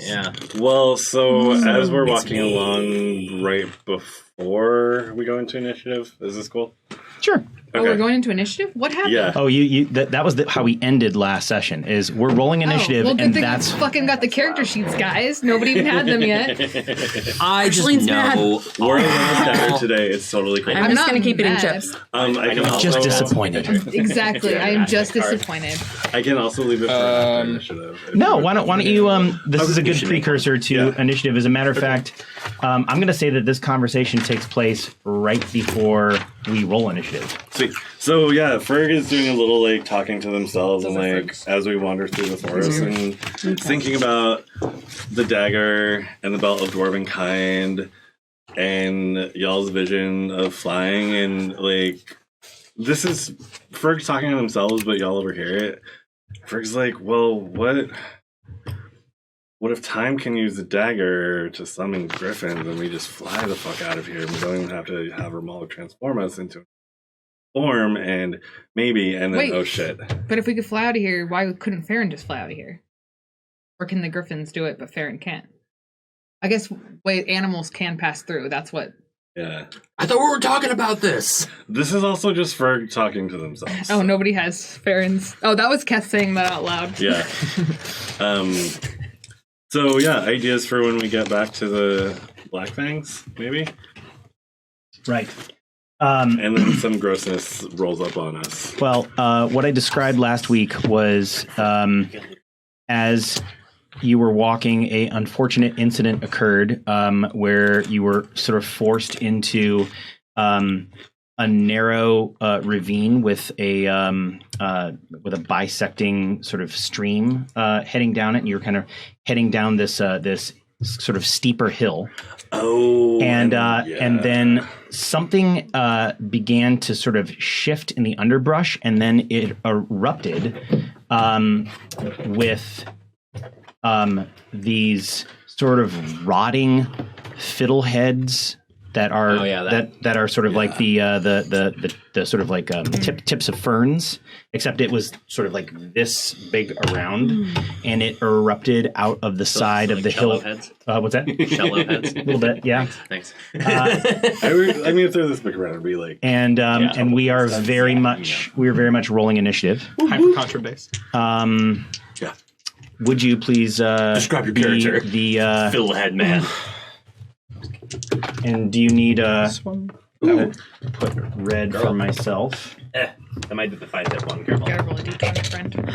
Yeah. Well, so as we're walking along right before we go into initiative, is this cool? Sure. Oh, we're going into initiative? What happened? Yeah. Oh, that was how we ended last session. Is we're rolling initiative, well, and good thing that's we fucking got the character sheets, guys. Nobody even had them yet. I just know. We're almost better today. It's totally cool. I'm just not going to keep eating mad. chips. I can also, just disappointed. Exactly. I am just disappointed. I can also leave it for after initiative. No, why don't you? This is a good precursor to initiative. As a matter of fact, I'm going to say that this conversation takes place right before we roll initiative. Sweet. So yeah, Ferg is doing a little like talking to themselves and like as we wander through the forest and thinking about the dagger and the belt of dwarven kind and y'all's vision of flying and like this is Ferg talking to themselves, but y'all overhear it. Ferg's like, well, what if time can use the dagger to summon griffins and we just fly the fuck out of here and we don't even have to have Ramal transform us into form and maybe and then Wait. oh shit. But if we could fly out of here, why couldn't Farron just fly out of here? Or can the griffins do it, but Farron can't? I guess animals can pass through. That's what. Yeah. I thought we were talking about this. This is also just Ferg talking to themselves. Oh, nobody has Farron's. Oh, that was Keth saying that out loud. Yeah. So yeah, ideas for when we get back to the Blackfangs, maybe? Right. And then some grossness rolls up on us. Well, what I described last week was as you were walking, a unfortunate incident occurred where you were sort of forced into a narrow ravine with a bisecting sort of stream heading down it, and you were kind of heading down this this sort of steeper hill. Oh, and then something began to sort of shift in the underbrush, and then it erupted with these sort of rotting fiddleheads that are that are sort of like the sort of like tips of ferns, except it was sort of like this big around, and it erupted out of the side of the hill. Heads? What's that? Shallow heads. A little bit, yeah. Thanks. I mean, if they're this big around, it'd be like. And we are very much rolling initiative. Hyper contra based. Yeah. Would you please describe your character? The fiddlehead man. And do you need I will put red for myself. That might be the fight that one. Careful. Gotta roll a d20, friend.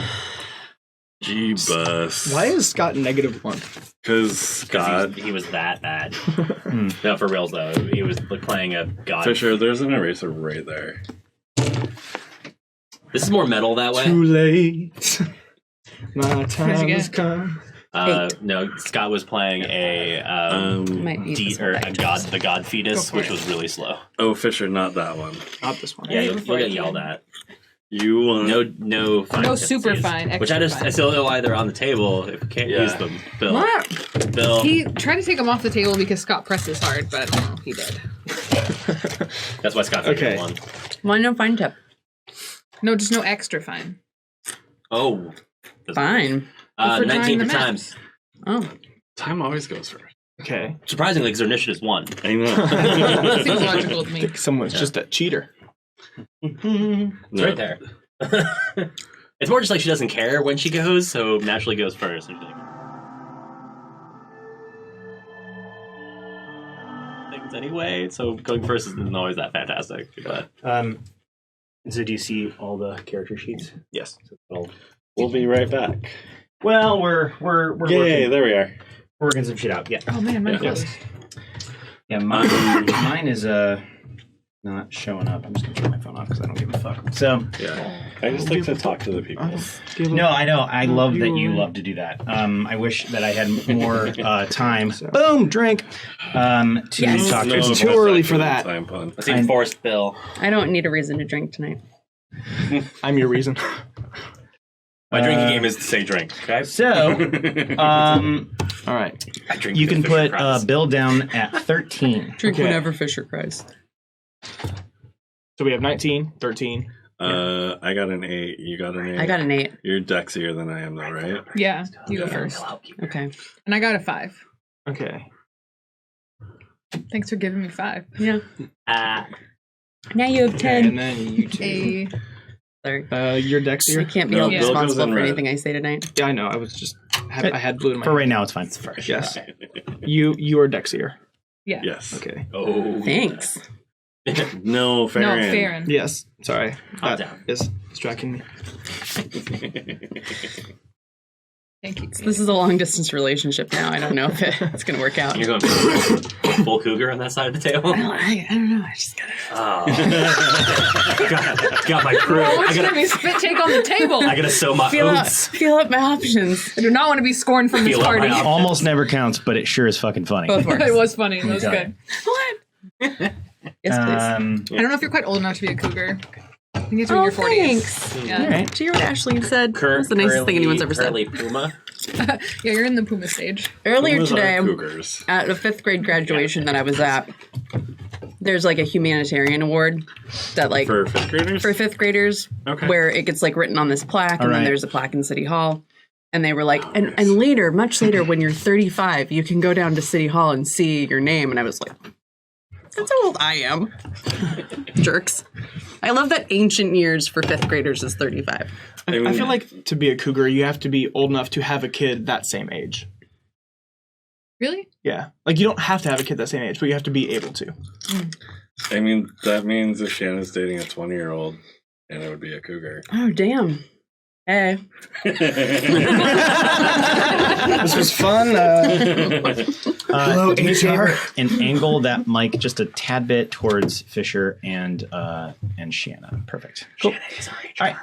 G-bus. Why is Scott -1? Because Scott. He was that bad. No, for reals though. He was like playing a god. Fisher, there's an eraser right there. This is more metal that way. Too late. My Where'd you time get? has come. No, Scott was playing a the god fetus, which was really slow. Oh, Fisher, not that one. Not this one. Yeah, you'll get yelled at. You want No fine. No super fine, Which I extra fine. still know why they're on the table if you can't use them. Bill. What? Bill. He tried to take them off the table because Scott presses hard, but he did. That's why Scott Okay. won. Why no fine tip? No, just no extra fine. Oh. Fine. for 19 drawing for the times. Oh. time always goes first. Okay. Surprisingly, because their initiative's 1. I know. Seems logical to I me. think someone's just a cheater. It's right there. It's more just like she doesn't care when she goes, so naturally goes first. And she's like, things anyway, so going first isn't always that fantastic. But So do you see all the character sheets? Yes. We'll be right back. Well, we're Yay, working, there we are. working some shit out. Yeah. Oh man, my clothes. Yeah, mine is not showing up. I'm just gonna turn my phone off because I don't give a fuck. So Yeah. I just like to talk to the people. no, I know. I love that you love to do that. I wish that I had more time. Boom, drink. To Yes. talk to No, people. It's too early for that. Time pun. let's see Forrest Bill. I don't need a reason to drink tonight. I'm your reason. My drinking game is to say drink. Okay. So, All right. I drink. you the can Fisher put Price. Bill down at 13. Drink Okay. whenever Fisher cries. So we have 19, 13. I got an 8. You got an 8. I got an 8. You're dexier than I am, though, right? Yeah, you go first. Okay. And I got a 5. Okay. Thanks for giving me 5. Yeah. Now you have 10. And then you two. Sorry. You're I dexier? can't be No, held Bill goes responsible in for red. anything I say tonight. Yeah, I know. I was just I had blue in my For hand. right now, it's fine. Yes. You are dexier. Yeah. Yes. Okay. Oh, Thanks. No, Farron. No, Farron. Yes. Sorry. Calm That down. is distracting me. Thank you. This is a long distance relationship now. I don't know if it's going to work out. You're going full cougar on that side of the table. I don't know. I just got to. Oh, got my crew. What's going to be spit take on the table? I gotta sow my Feel oats. up my options. I do not want to be scorned from this Feel up my party. options. Almost never counts, but it sure is fucking funny. Both works. It was funny. It was Okay. good. What? Yes, please. I don't know if you're quite old enough to be a cougar. I think it's when you're 40s. Thanks. Yeah. All right. Did you hear what Ashley said? That's the nicest thing anyone's ever said. Curly Puma. Yeah, you're in the Puma stage. Earlier Pumas are today, cougars. at a 5th grade graduation that I was at, there's like a humanitarian award that like For 5th graders? for 5th graders, Okay. where it gets like written on this plaque, and All then right. there's a plaque in City Hall. And they were like, and later, much later, when you're 35, you can go down to City Hall and see your name. And I was like, that's how old I am. Jerks. I love that ancient years for 5th graders is 35. I feel like to be a cougar, you have to be old enough to have a kid that same age. Really? Yeah. Like, you don't have to have a kid that same age, but you have to be able to. I mean, that means if Shannon's dating a 20-year-old, Anna would be a cougar. Oh, damn. Hey. This was fun. Hello, do me a favor HR. and angle that mic just a tad bit towards Fisher and Shanna. Perfect. Cool. All right.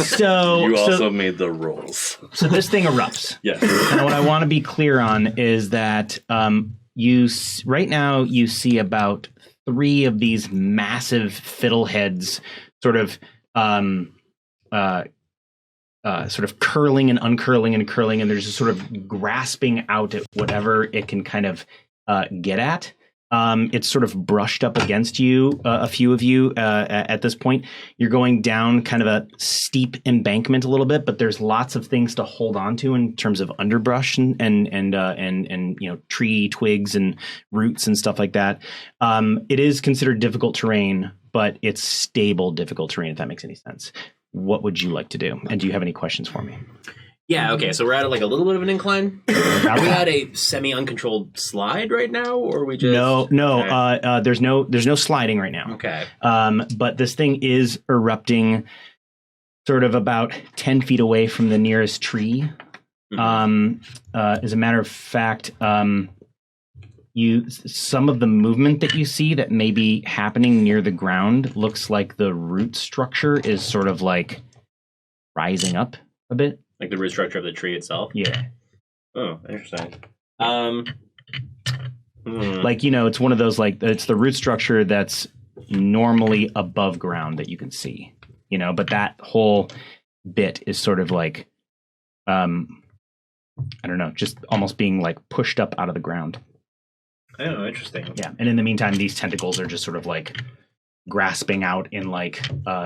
So You also made the rolls. so this thing erupts. Yes. And what I want to be clear on is that right now you see about 3 of these massive fiddleheads sort of curling and uncurling and curling, and there's just sort of grasping out at whatever it can kind of get at. It's sort of brushed up against you, a few of you at this point. You're going down kind of a steep embankment a little bit, but there's lots of things to hold on to in terms of underbrush and you know, tree twigs and roots and stuff like that. It is considered difficult terrain, but it's stable, difficult terrain, if that makes any sense. What would you like to do? And do you have any questions for me? Yeah, okay, so we're at like a little bit of an incline. Are we at a semi-uncontrolled slide right now, or are we just... No. Okay. There's no sliding right now. Okay. But this thing is erupting sort of about 10 feet away from the nearest tree. As a matter of fact, some of the movement that you see that may be happening near the ground looks like the root structure is sort of like rising up a bit. Like the root structure of the tree itself? Yeah. Oh, interesting. Like, you know, it's one of those, like, it's the root structure that's normally above ground that you can see, you know, but that whole bit is sort of like, I don't know, just almost being like pushed up out of the ground. Oh, interesting. Yeah. And in the meantime, these tentacles are just sort of like grasping out in like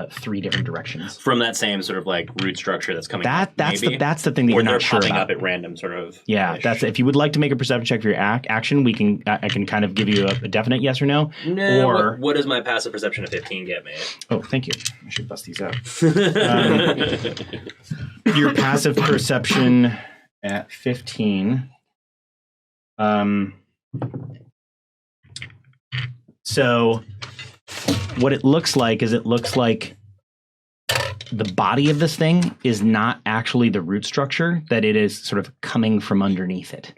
3 different directions. From that same sort of like root structure that's coming up, That's maybe? the thing that Or you're they're not sure popping about. up at random sort of... Yeah, ish. if you would like to make a perception check for your action, I can kind of give you a definite yes or no. No, Or what does my passive perception of 15 get me? oh, thank you. I should bust these out. Your passive perception at 15. So what it looks like is the body of this thing is not actually the root structure, that it is sort of coming from underneath it.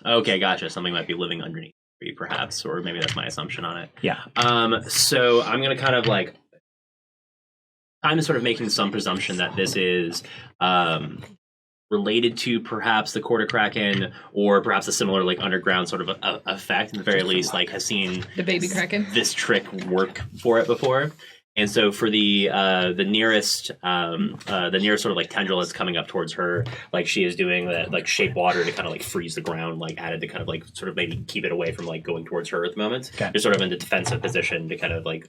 Okay, gotcha. Something might be living underneath the tree, perhaps, or maybe that's my assumption on it. Yeah. So I'm going to kind of like... I'm sort of making some presumption that this is related to perhaps the quarter kraken, or perhaps a similar like underground sort of effect. At the very least, like has seen The baby kraken. this trick work for it before. And so for the nearest sort of like tendril that's coming up towards her, like she is doing that like shape water to kind of like freeze the ground, like added to kind of like sort of maybe keep it away from like going towards her at the moment. Okay. You're sort of in the defensive position to kind of like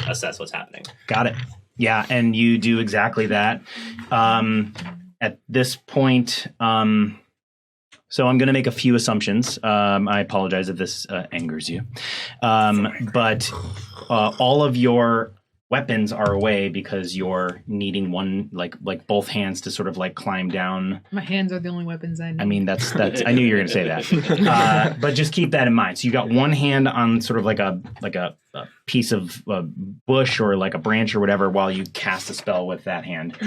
assess what's happening. Got it. Yeah, and you do exactly that. At this point, so I'm going to make a few assumptions. I apologize if this angers you, but all of your weapons are away because you're needing one, like both hands to sort of like climb down. My hands are the only weapons I need. I mean, that's. I knew you were going to say that, but just keep that in mind. So you got one hand on sort of like a piece of bush or like a branch or whatever, while you cast a spell with that hand.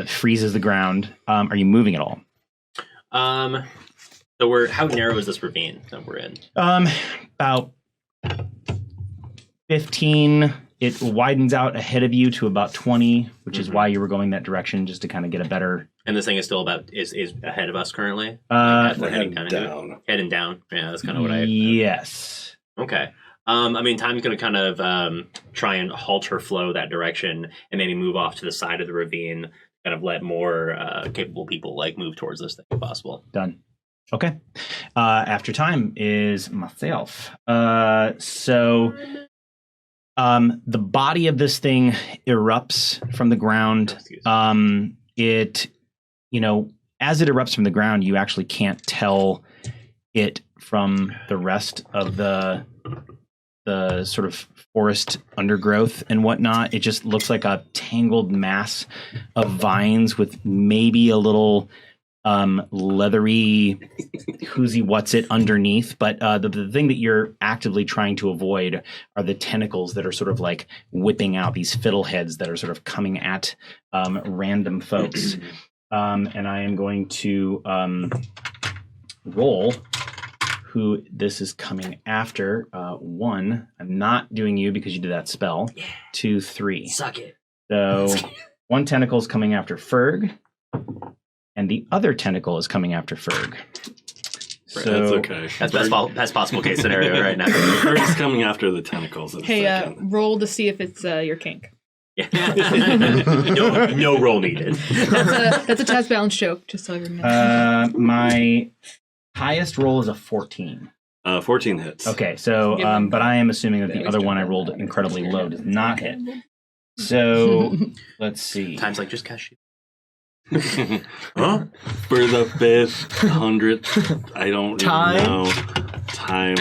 Freezes the ground. Are you moving at all? So how narrow is this ravine that we're in? About 15. It widens out ahead of you to about 20, which is why you were going that direction, just to kind of get a better. And this thing is still is ahead of us currently. We're heading down. Heading down. Yeah, that's kind of what I. Yes. Okay. I mean, Time's going to kind of try and halt her flow that direction, and maybe move off to the side of the ravine. Kind of let more capable people like move towards this thing if possible. Done. Okay. After Time is myself. The body of this thing erupts from the ground. It, as it erupts from the ground, you actually can't tell it from the rest of the sort of forest undergrowth and whatnot. It just looks like a tangled mass of vines with maybe a little leathery whoozy what's it underneath, but the thing that you're actively trying to avoid are the tentacles that are sort of like whipping out, these fiddleheads that are sort of coming at random folks. And I am going to roll who this is coming after. 1, I'm not doing you because you did that spell. 2, 3. Suck it. So 1 tentacle is coming after Ferg, and the other tentacle is coming after Ferg. So, that's okay. That's possible case scenario right now. Ferg's coming after the tentacles. Hey, roll to see if it's your kink. Yeah. no roll needed. That's a test balance joke, just so everyone knows. My highest roll is a 14. 14 hits. Okay, so but I am assuming that the other one I rolled incredibly low does not hit. So let's see. Time's like just cash. Huh? For the 500th, I don't even know. Time.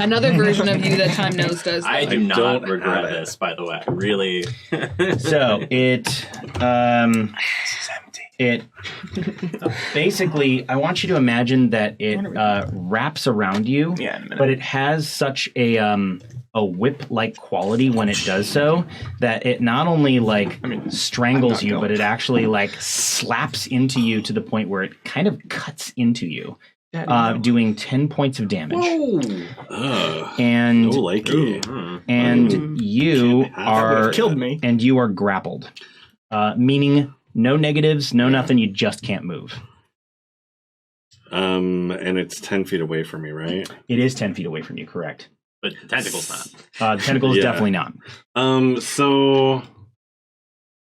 Another version of you that Time knows does. I do not regret this, by the way. Really. So it basically, I want you to imagine that it wraps around you, but it has such a whip-like quality when it does so that it not only strangles you, but it actually slaps into you to the point where it kind of cuts into you, doing 10 points of damage. And you are killed me. And you are grappled, meaning no negatives, no nothing. You just can't move. And it's 10 feet away from me, right? It is 10 feet away from you, correct? But the tentacle's not. The tentacle's definitely not. So...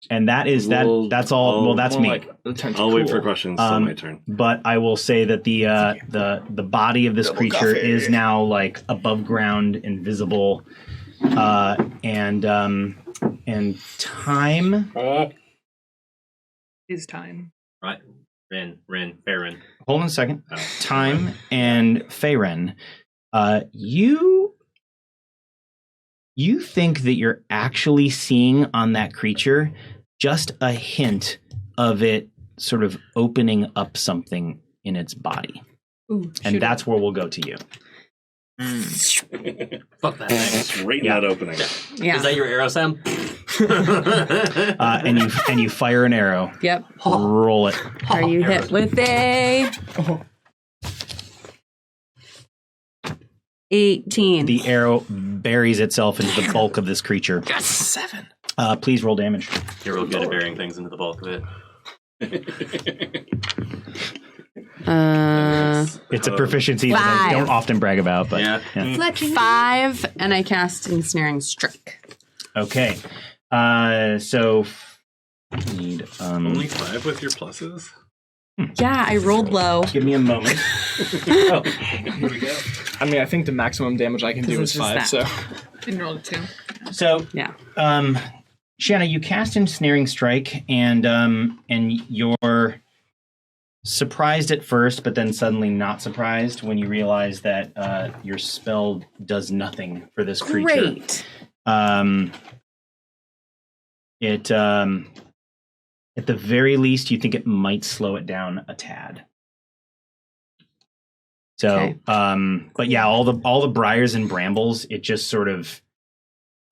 And that is that's all. Well, that's me. I'll wait for questions till my turn. But I will say that the body of this creature is now above ground, invisible, and Time is Time. Right. Farron. Hold on a second. Oh. Time and Farron. You think that you're actually seeing on that creature just a hint of it sort of opening up something in its body. Ooh, and that's where we'll go to you. Fuck that thing. Right in that opening. Yeah. Is that your arrow, Sam? And you fire an arrow. Yep. Roll it. Are you hit with a 18? The arrow buries itself into the bulk of this creature. Got 7. Please roll damage. You're real good at burying things into the bulk of it. It's a proficiency that I don't often brag about, but yeah. 5, and I cast Ensnaring Strike. Okay. So need only 5 with your pluses. Yeah, I rolled low. Give me a moment. Oh, here we go. I mean, I think the maximum damage I can do is 5. So Didn't roll a 2. So yeah. Shanna, you cast Ensnaring Strike, and you're surprised at first, but then suddenly not surprised when you realize that your spell does nothing for this creature. Great. It at the very least, you think it might slow it down a tad. So, Okay. but yeah, all the briars and brambles, it just sort of,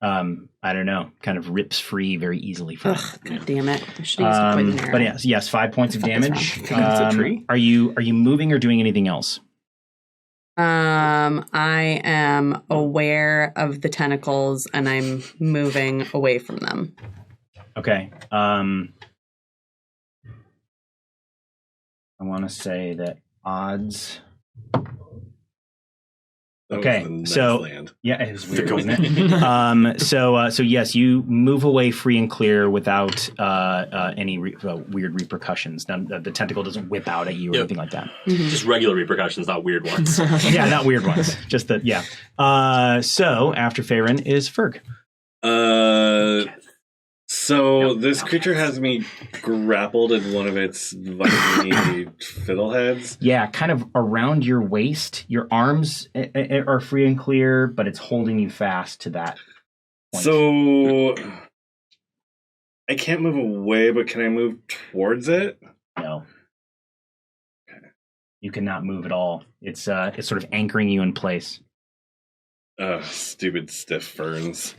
I don't know, kind of rips free very easily from it. Ugh, God damn it. I should have used a poison arrow. But yes, 5 points of What the fuck is damage. wrong? It's a tree? Are you moving or doing anything else? I am aware of the tentacles and I'm moving away from them. Okay. I want to say that odds. That Okay, was the next so land. yeah, it was weird, wasn't it? So yes, you move away free and clear without any weird repercussions. Now, the tentacle doesn't whip out at you or anything like that. Just regular repercussions, not weird ones. Yeah, not weird ones. Just that. Yeah. So after Faerun is Ferg. So this creature has me grappled in one of its vitally fiddleheads. Yeah, kind of around your waist. Your arms are free and clear, but it's holding you fast to that point. So I can't move away, but can I move towards it? No. You cannot move at all. It's sort of anchoring you in place. Stupid stiff ferns.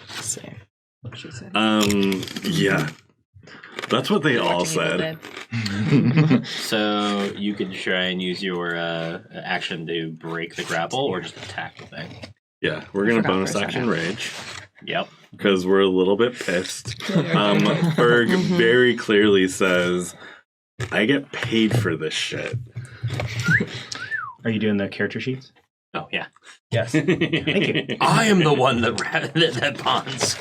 same. She said. Yeah. That's what they all said. So you could try and use your action to break the grapple or just attack the thing. Yeah, we're gonna forgot bonus for a action second. rage Yep. because we're a little bit pissed. Berg very clearly says, "I get paid for this shit." Are you doing the character sheets? Oh, yeah. Yes. Thank you. I am the one that bonds.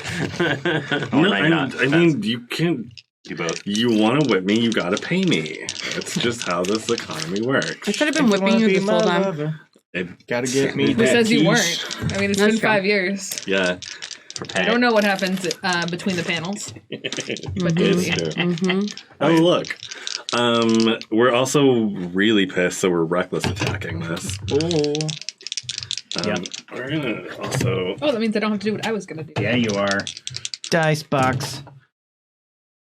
No, right, not. I mean, you can't. Do both. You want to whip me, you gotta pay me. That's just how this economy works. I could have been whipping you this whole time. Gotta get me. Who says you quiche. weren't? I mean, it's That's been true. 5 years. Yeah. I don't know what happens between the panels. But It's yeah. true. Oh, look. We're also really pissed, so we're reckless attacking this. Oh. Yep. We're gonna also. Oh, that means I don't have to do what I was going to do. Yeah, you are. Dice box.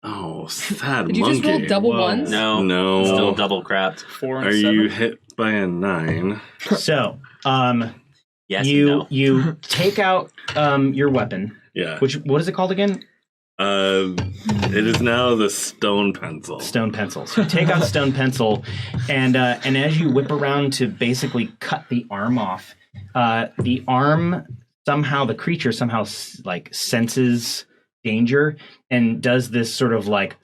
Oh, sad Did you monkey. just roll double Whoa. ones? No. No. Still double crapped. 4 and Are 7. you hit by a 9? So, Yes you and no. you take out your weapon. Yeah. What is it called again? It is now the stone pencil. Stone pencil. So you take out stone pencil, and as you whip around to basically cut the arm off, the arm somehow, the creature somehow like senses danger and does this sort of like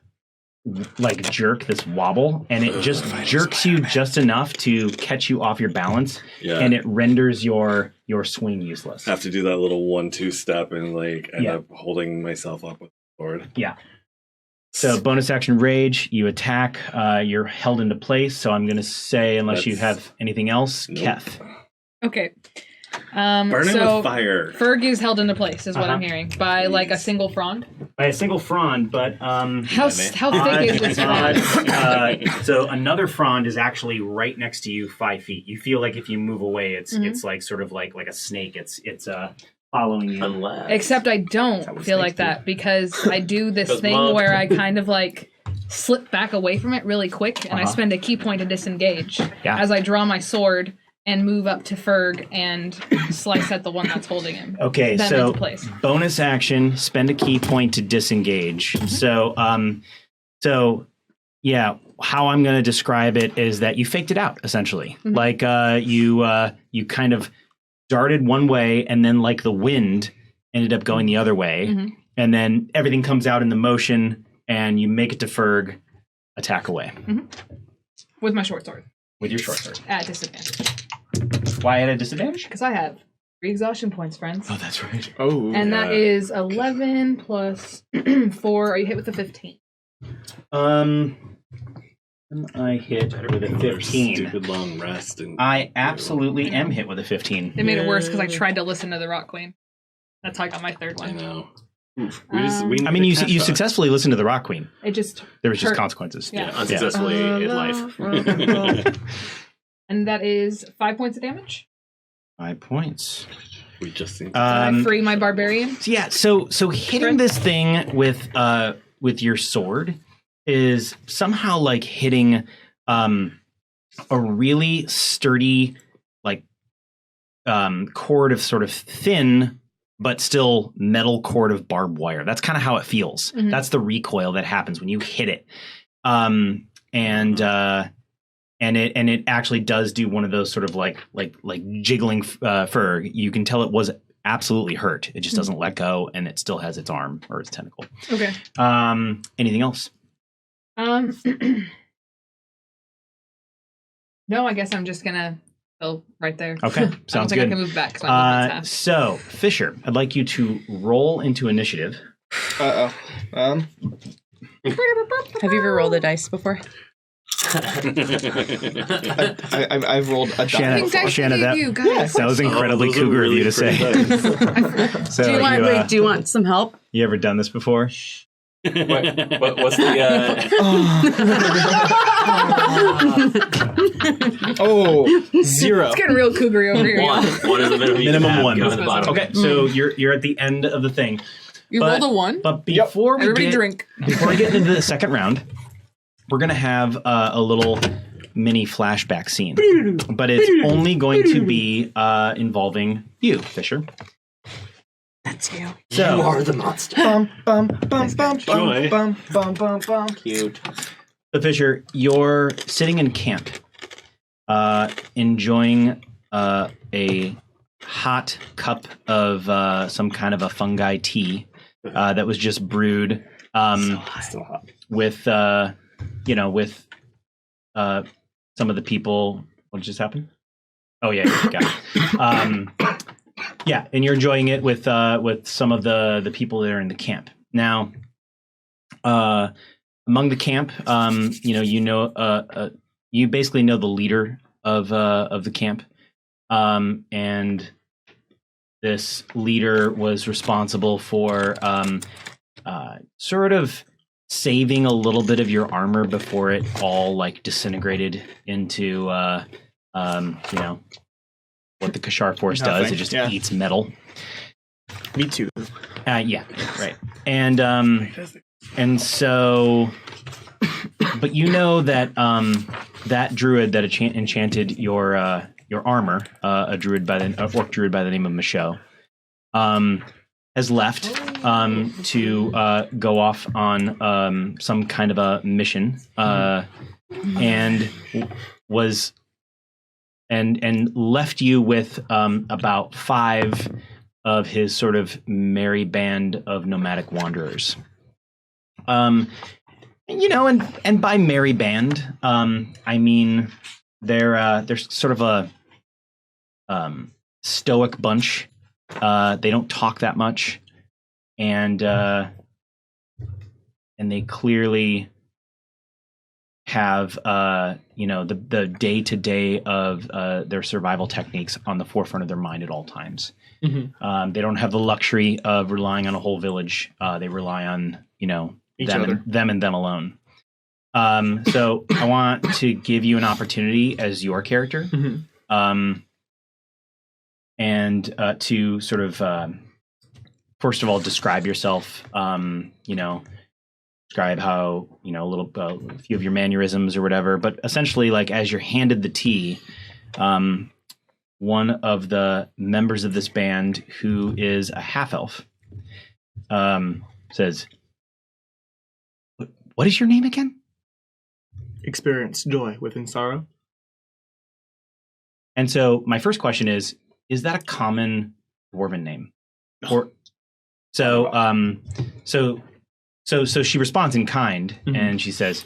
jerk, this wobble, and it just jerks you just enough to catch you off your balance, Yeah. and it renders your swing useless. Have to do that little 1-2 step and end Yeah. up holding myself up with the sword. Yeah. So bonus action rage, you attack, you're held into place. So I'm going to say, unless you That's- have anything else, Nope. Keth. Okay. Burn it So with fire. Ferg is held into place, is what I'm hearing, by like a single frond. By a single frond, but How thick is this frond? so another frond is actually right next to you, 5 feet. You feel like if you move away, it's like sort of like a snake. It's following you. Unless. Except I That don't was feel nice, like that because I do this Because thing mom. where I kind of like slip back away from it really quick, and I Uh-huh. spend a key point to disengage Yeah. as I draw my sword and move up to Ferg and slice at the one that's holding him. Okay, Then so into place. bonus action, spend a key point to disengage. So yeah, how I'm going to describe it is that you faked it out essentially. Mhm. Like you kind of darted one way, and then like the wind ended up going the other way, Mhm. and then everything comes out in the motion, and you make it to Ferg, attack away With my short sword with your short sword. at disadvantage Why at a disadvantage? because I have 3 exhaustion points, friends. Oh, that's right. Oh. And that is 11 plus 4. Are you hit with a 15? I hit with a 15. Stupid long rest. And I absolutely am hit with a 15. They made it worse because I tried to listen to the Rock Queen. That's how I got my third I one. know. I mean, you successfully listened to the Rock Queen. It just There was just hurt. consequences. Yeah. Unsuccessfully in life. And that is 5 points of damage. 5 points. We just seem I free my barbarian. Yeah, so hitting this thing with your sword is somehow like hitting a really sturdy cord of sort of thin but still metal cord of barbed wire. That's kind of how it feels. Mm-hmm. That's the recoil that happens when you hit it. And it actually does do one of those sort of like jiggling fur. You can tell it was absolutely hurt. It just doesn't let go, and it still has its arm or its tentacle. Okay. Anything else? No, I guess I'm just gonna go right there. Okay, I don't sounds think good. I can move back. So my movement's half. So Fisher, I'd like you to roll into initiative. Have you ever rolled a dice before? I've rolled a Shanna, die. Pink dice Shanna, I gave you, guys. that was incredibly those are cougar of really you to say. pretty dice. So Do you want some help? you ever done this before? What's the? Oh, 0. It's getting real cougar over here. One. One is the minimum. you Minimum can have. one. Go to the bottom. Okay, so you're at the end of the thing. You But- rolled a 1. But before Everybody drink. before we get into the second round, we're gonna have a little mini flashback scene, but it's only going to be involving you, Fisher. That's you. So You are the monster. Bum, bum, bum, bum, Joy. bum, bum, bum, bum. Cute. So Fisher, you're sitting in camp, enjoying a hot cup of some kind of a fungi tea that was just brewed Still hot. with with some of the people. What just happened? Oh yeah, got it. Yeah, and you're enjoying it with some of the people that are in the camp. Now, among the camp, you basically know the leader of the camp, and this leader was responsible for sort of saving a little bit of your armor before it all like disintegrated into what the Kashar Forest does. Nothing. It just Yeah. eats metal. Me too. Yeah, right. And so, but you know that that druid that enchanted your armor, a orc druid by the name of Michaud, has left to go off on some kind of a mission, and was. And left you with about 5 of his sort of merry band of nomadic wanderers. And by merry band, I mean they're sort of a stoic bunch. They don't talk that much, and they clearly have the day-to-day of their survival techniques on the forefront of their mind at all times. Mm-hmm. They don't have the luxury of relying on a whole village. They rely on Each them other. and them alone. So I want to give you an opportunity as your character, Mm-hmm. and to sort of first of all describe yourself. Describe how a few of your mannerisms or whatever, but essentially, like as you're handed the tea, one of the members of this band, who is a half elf, says, "What is your name again?" Experience joy within sorrow. And so my first question is that a common dwarven name? Or So she responds in kind, Mhm. and she says,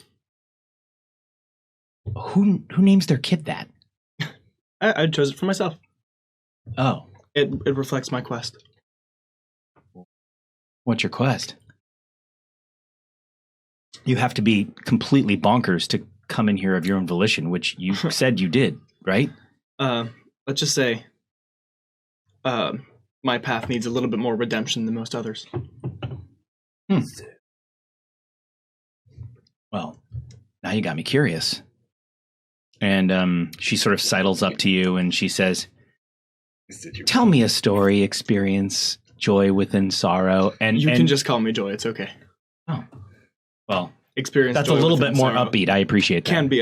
"Who names their kid that?" I chose it for myself. Oh, It reflects my quest. What's your quest? You have to be completely bonkers to come in here of your own volition, which you said you did, right? Let's just say my path needs a little bit more redemption than most others. Well, now you got me curious. And she sort of sidles up to you and she says, tell me a story, experience, joy within sorrow. And you can just call me Joy. It's okay. Oh, well, experience. That's a little bit more sorrow. Upbeat. I appreciate that. Can be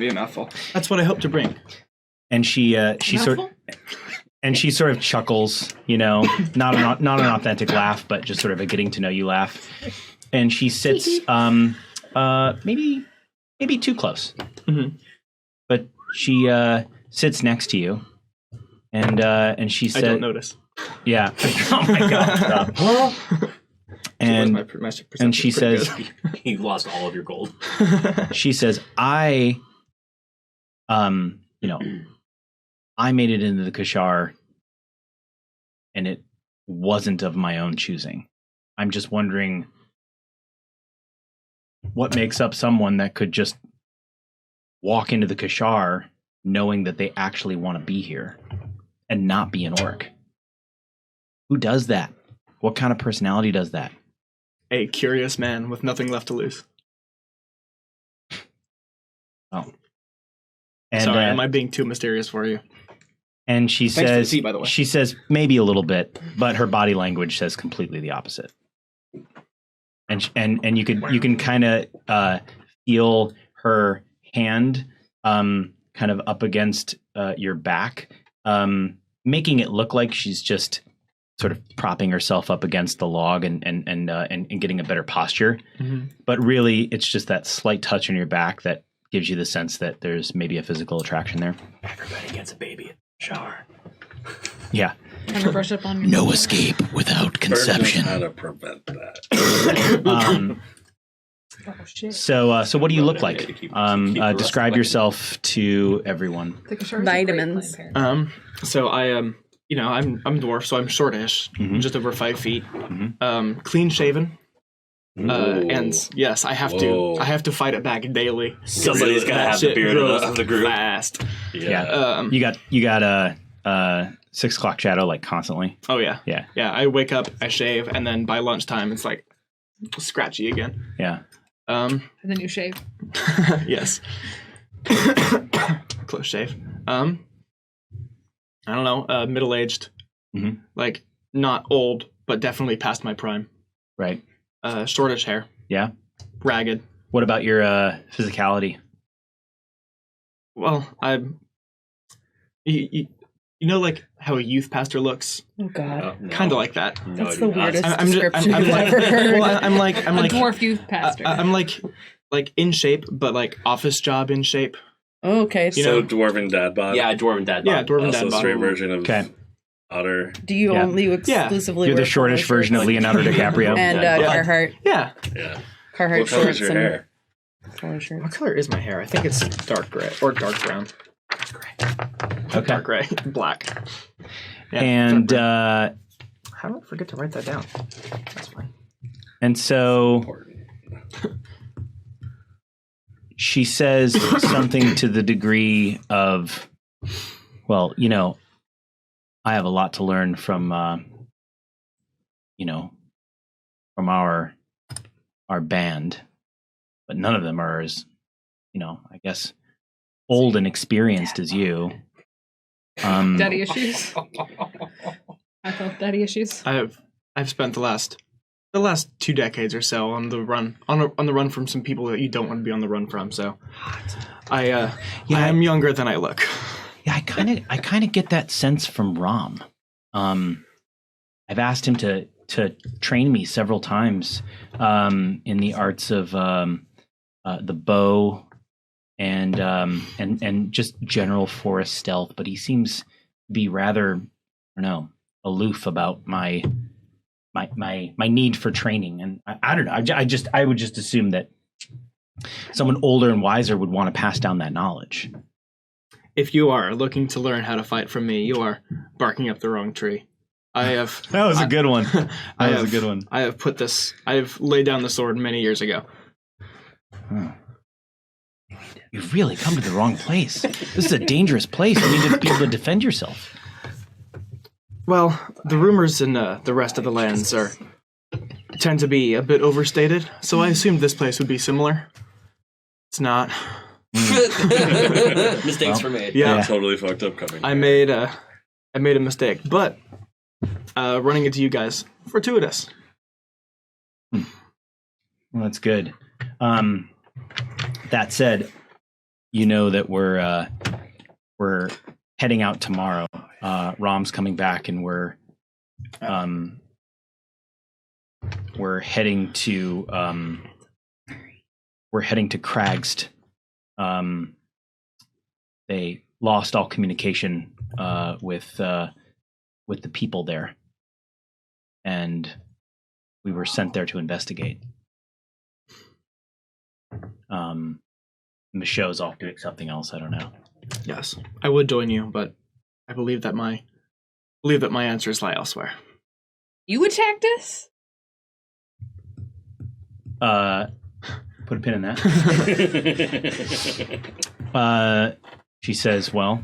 a mouthful. That's what I hope to bring. And she sort of chuckles, not an authentic laugh, but just sort of a getting to know you laugh. And she sits, maybe too close, but she sits next to you, and she said, "I don't notice." Yeah. Oh my god. And she says, "You lost all of your gold." She says, I made it into the Kashar, and it wasn't of my own choosing. I'm just wondering what makes up someone that could just walk into the Kashar knowing that they actually want to be here and not be an orc. Who does that? What kind of personality does that? A curious man with nothing left to lose. Oh. And, sorry, am I being too mysterious for you? And she Thanks says, for the tea, by the way. She says maybe a little bit, but her body language says completely the opposite. And you can kind of feel her hand kind of up against your back, making it look like she's just sort of propping herself up against the log and getting a better posture. Mm-hmm. But really, it's just that slight touch on your back that gives you the sense that there's maybe a physical attraction there. Everybody gets a baby in the shower. Yeah. Kind of brush up on your no escape without conception. How to prevent that? So what do you look like? Describe yourself to everyone. Vitamins. So I am, I'm dwarf, so I'm shortish, just over 5 feet, clean shaven. And yes, I have to fight it back daily. Somebody's gotta have the beard of the group. Fast. Yeah. You got a 6 o'clock shadow like constantly. Oh yeah. Yeah. I wake up, I shave, and then by lunchtime it's like scratchy again. Yeah. And then you shave. Yes. Close shave. I don't know. Middle aged. Like not old, but definitely past my prime. Right. Shortish hair. Yeah. Ragged. What about your physicality? Well, you know, like how a youth pastor looks. Oh God. No. Kind of like that. No, that's the weirdest I'm description I've like, ever heard. Well, I'm like a dwarf youth pastor. I'm like in shape, but like office job in shape. Oh, okay. So dwarven dad bod. Yeah, dwarven dad bod. Yeah, dwarven dad Also bod. straight version of Otter. Do you only exclusively? You're the wear shortish polo version of shirts? Leonardo DiCaprio. And Carhartt. Yeah. Yeah. Carhartt What color shorts is your and hair? polo shirts. What color is my hair? I think it's dark gray or dark brown. Okay. Dark gray, black. Yeah, And I don't forget to write that down. That's fine. And so she says something to the degree of, well, I have a lot to learn from, from our band, but none of them are as, I guess, old and experienced as you. Daddy issues. I felt daddy issues. I've spent the last 2 decades or so on the run on the run from some people that you don't want to be on the run from. So I am younger than I look. Yeah, I kind of get that sense from Rom. I've asked him to train me several times in the arts of the bow and just general forest stealth, but he seems to be rather, I don't know, aloof about my need for training, and I don't know. I would just assume that someone older and wiser would want to pass down that knowledge. if you are looking to learn how to fight from me, you are barking up the wrong tree. That was a good one. I have laid down the sword many years ago. Huh. You've really come to the wrong place. This is a dangerous place. You need to be able to defend yourself. Well, the rumors in the rest of the lands tend to be a bit overstated, so I assumed this place would be similar. It's not. Mistakes were made. Yeah, totally fucked up coming. I made a mistake, but running into you guys, fortuitous. Well, that's good. That said, you know that we're heading out tomorrow. Rom's coming back, and we're heading to Kragst. They lost all communication with the people there, and we were sent there to investigate. Michaud's off doing something else. I don't know. Yes, I would join you, but I believe that my answers lie elsewhere. You attacked us? Put a pin in that. She says, well,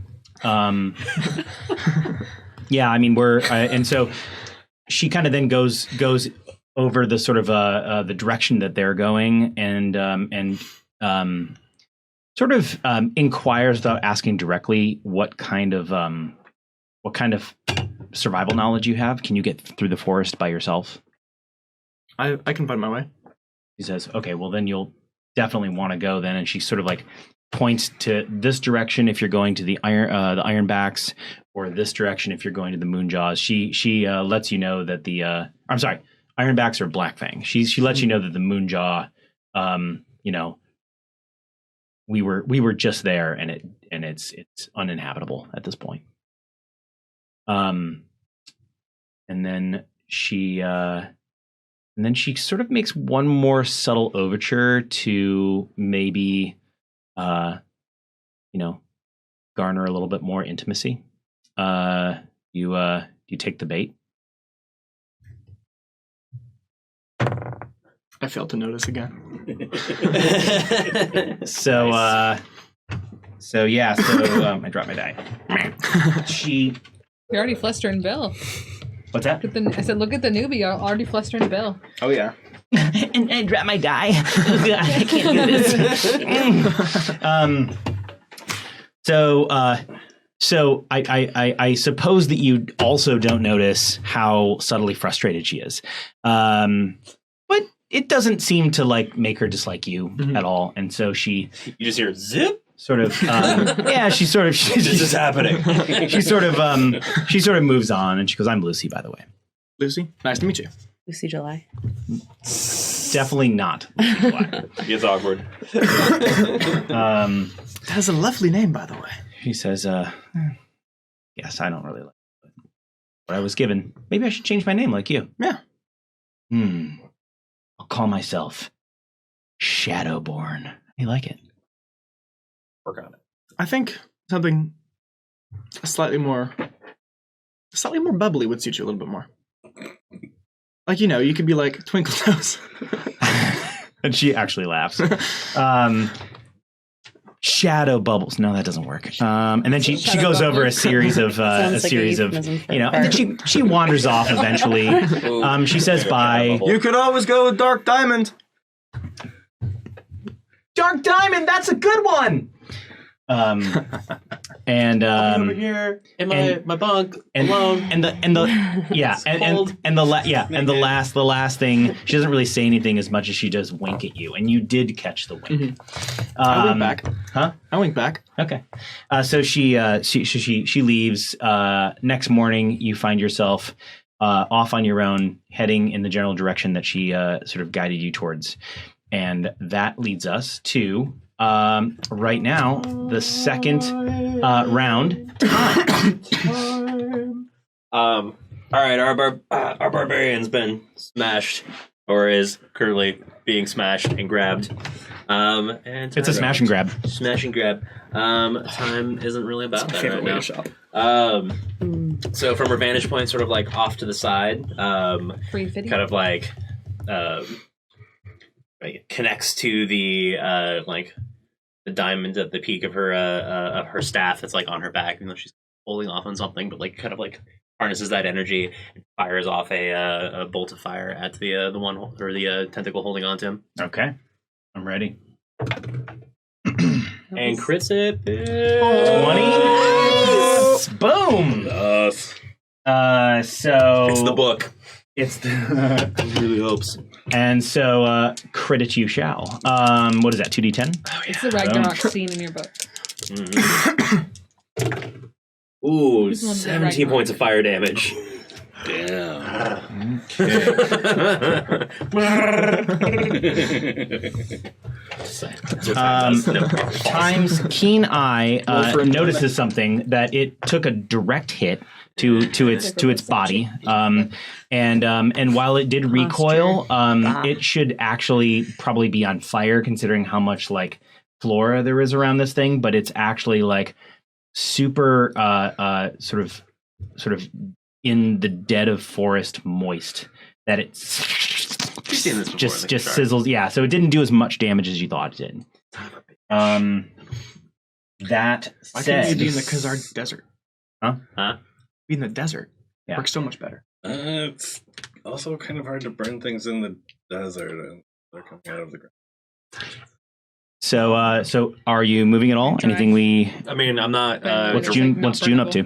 yeah, I mean, and so she kind of then goes over the sort of the direction that they're going, and sort of inquires without asking directly what kind of survival knowledge you have. Can you get through the forest by yourself? I can find my way. He says, okay, well then you'll definitely want to go then. And she sort of like points to this direction if you're going to the Ironbacks, or this direction if you're going to the Moonjaws. She lets you know that I'm sorry, Ironbacks or Blackfang. She lets you know that the Moonjaw, we were just there, and it's uninhabitable at this point. And then she sort of makes one more subtle overture to maybe, garner a little bit more intimacy. You take the bait? I failed to notice again. So I dropped my die. You're already flustering Bill. What's that? I said, look at the newbie, already flustering Bill. Oh yeah. And I dropped my die. Oh, God, I can't do this. So I suppose that you also don't notice how subtly frustrated she is. But it doesn't seem to make her dislike you at all. And so you just hear zip. Sort of, this is happening. She sort of moves on, and she goes, "I'm Lucy, by the way." Lucy, nice to meet you. Lucy July. Definitely not Lucy July. It's awkward. That's a lovely name, by the way. She says, "Yes, I don't really like it, but I was given. Maybe I should change my name like you." Yeah. I'll call myself Shadowborn. You like it? Work on it. I think something slightly more bubbly would suit you a little bit more. Like, you could be like Twinkle Toes. And she actually laughs. Shadow Bubbles. No, that doesn't work. And then she goes over a series of and then she wanders off eventually. She says bye. You could always go with Dark Diamond. Dark Diamond, that's a good one. And I'll be over here in my bunk alone. The last thing, she doesn't really say anything as much as she does wink at you, and you did catch the wink. I wink back. Huh? I wink back. Okay. So she leaves. Next morning, you find yourself off on your own, heading in the general direction that she sort of guided you towards, and that leads us to. Right now, the second round time. All right, our barbarian's been smashed. or is currently being smashed and grabbed. And It's a smash and grab. Smash and grab. Time isn't really about that right now. So from her vantage point, sort of like off to the side, kind of like connects to the the diamond at the peak of her staff that's like on her back, even though she's holding off on something, but like kind of like harnesses that energy and fires off a bolt of fire at the one or the tentacle holding on to him. Okay, I'm ready. And crits it. 20. Boom. Yes. So It's the book. It's the It really helps. and so crit it you shall. What is that? 2d10. It's the Ragnarok scene in your book. Ooh, Who's the one that 17 points of fire damage. Damn. Time's keen eye notices something that it took a direct hit to its body, and while it did recoil, it should actually probably be on fire considering how much like flora there is around this thing. But it's actually like super sort of in the dead of forest moist that it's seen this before, just sizzles. Yeah, so it didn't do as much damage as you thought it did. That Why said, can't you be in the Kashar desert? Huh? Be in the desert. Yeah. Works so much better. It's also kind of hard to burn things in the desert, and they're coming out of the ground. so are you moving at all? Try. Anything we? I mean, I'm not. What's Like June? not What's June up to?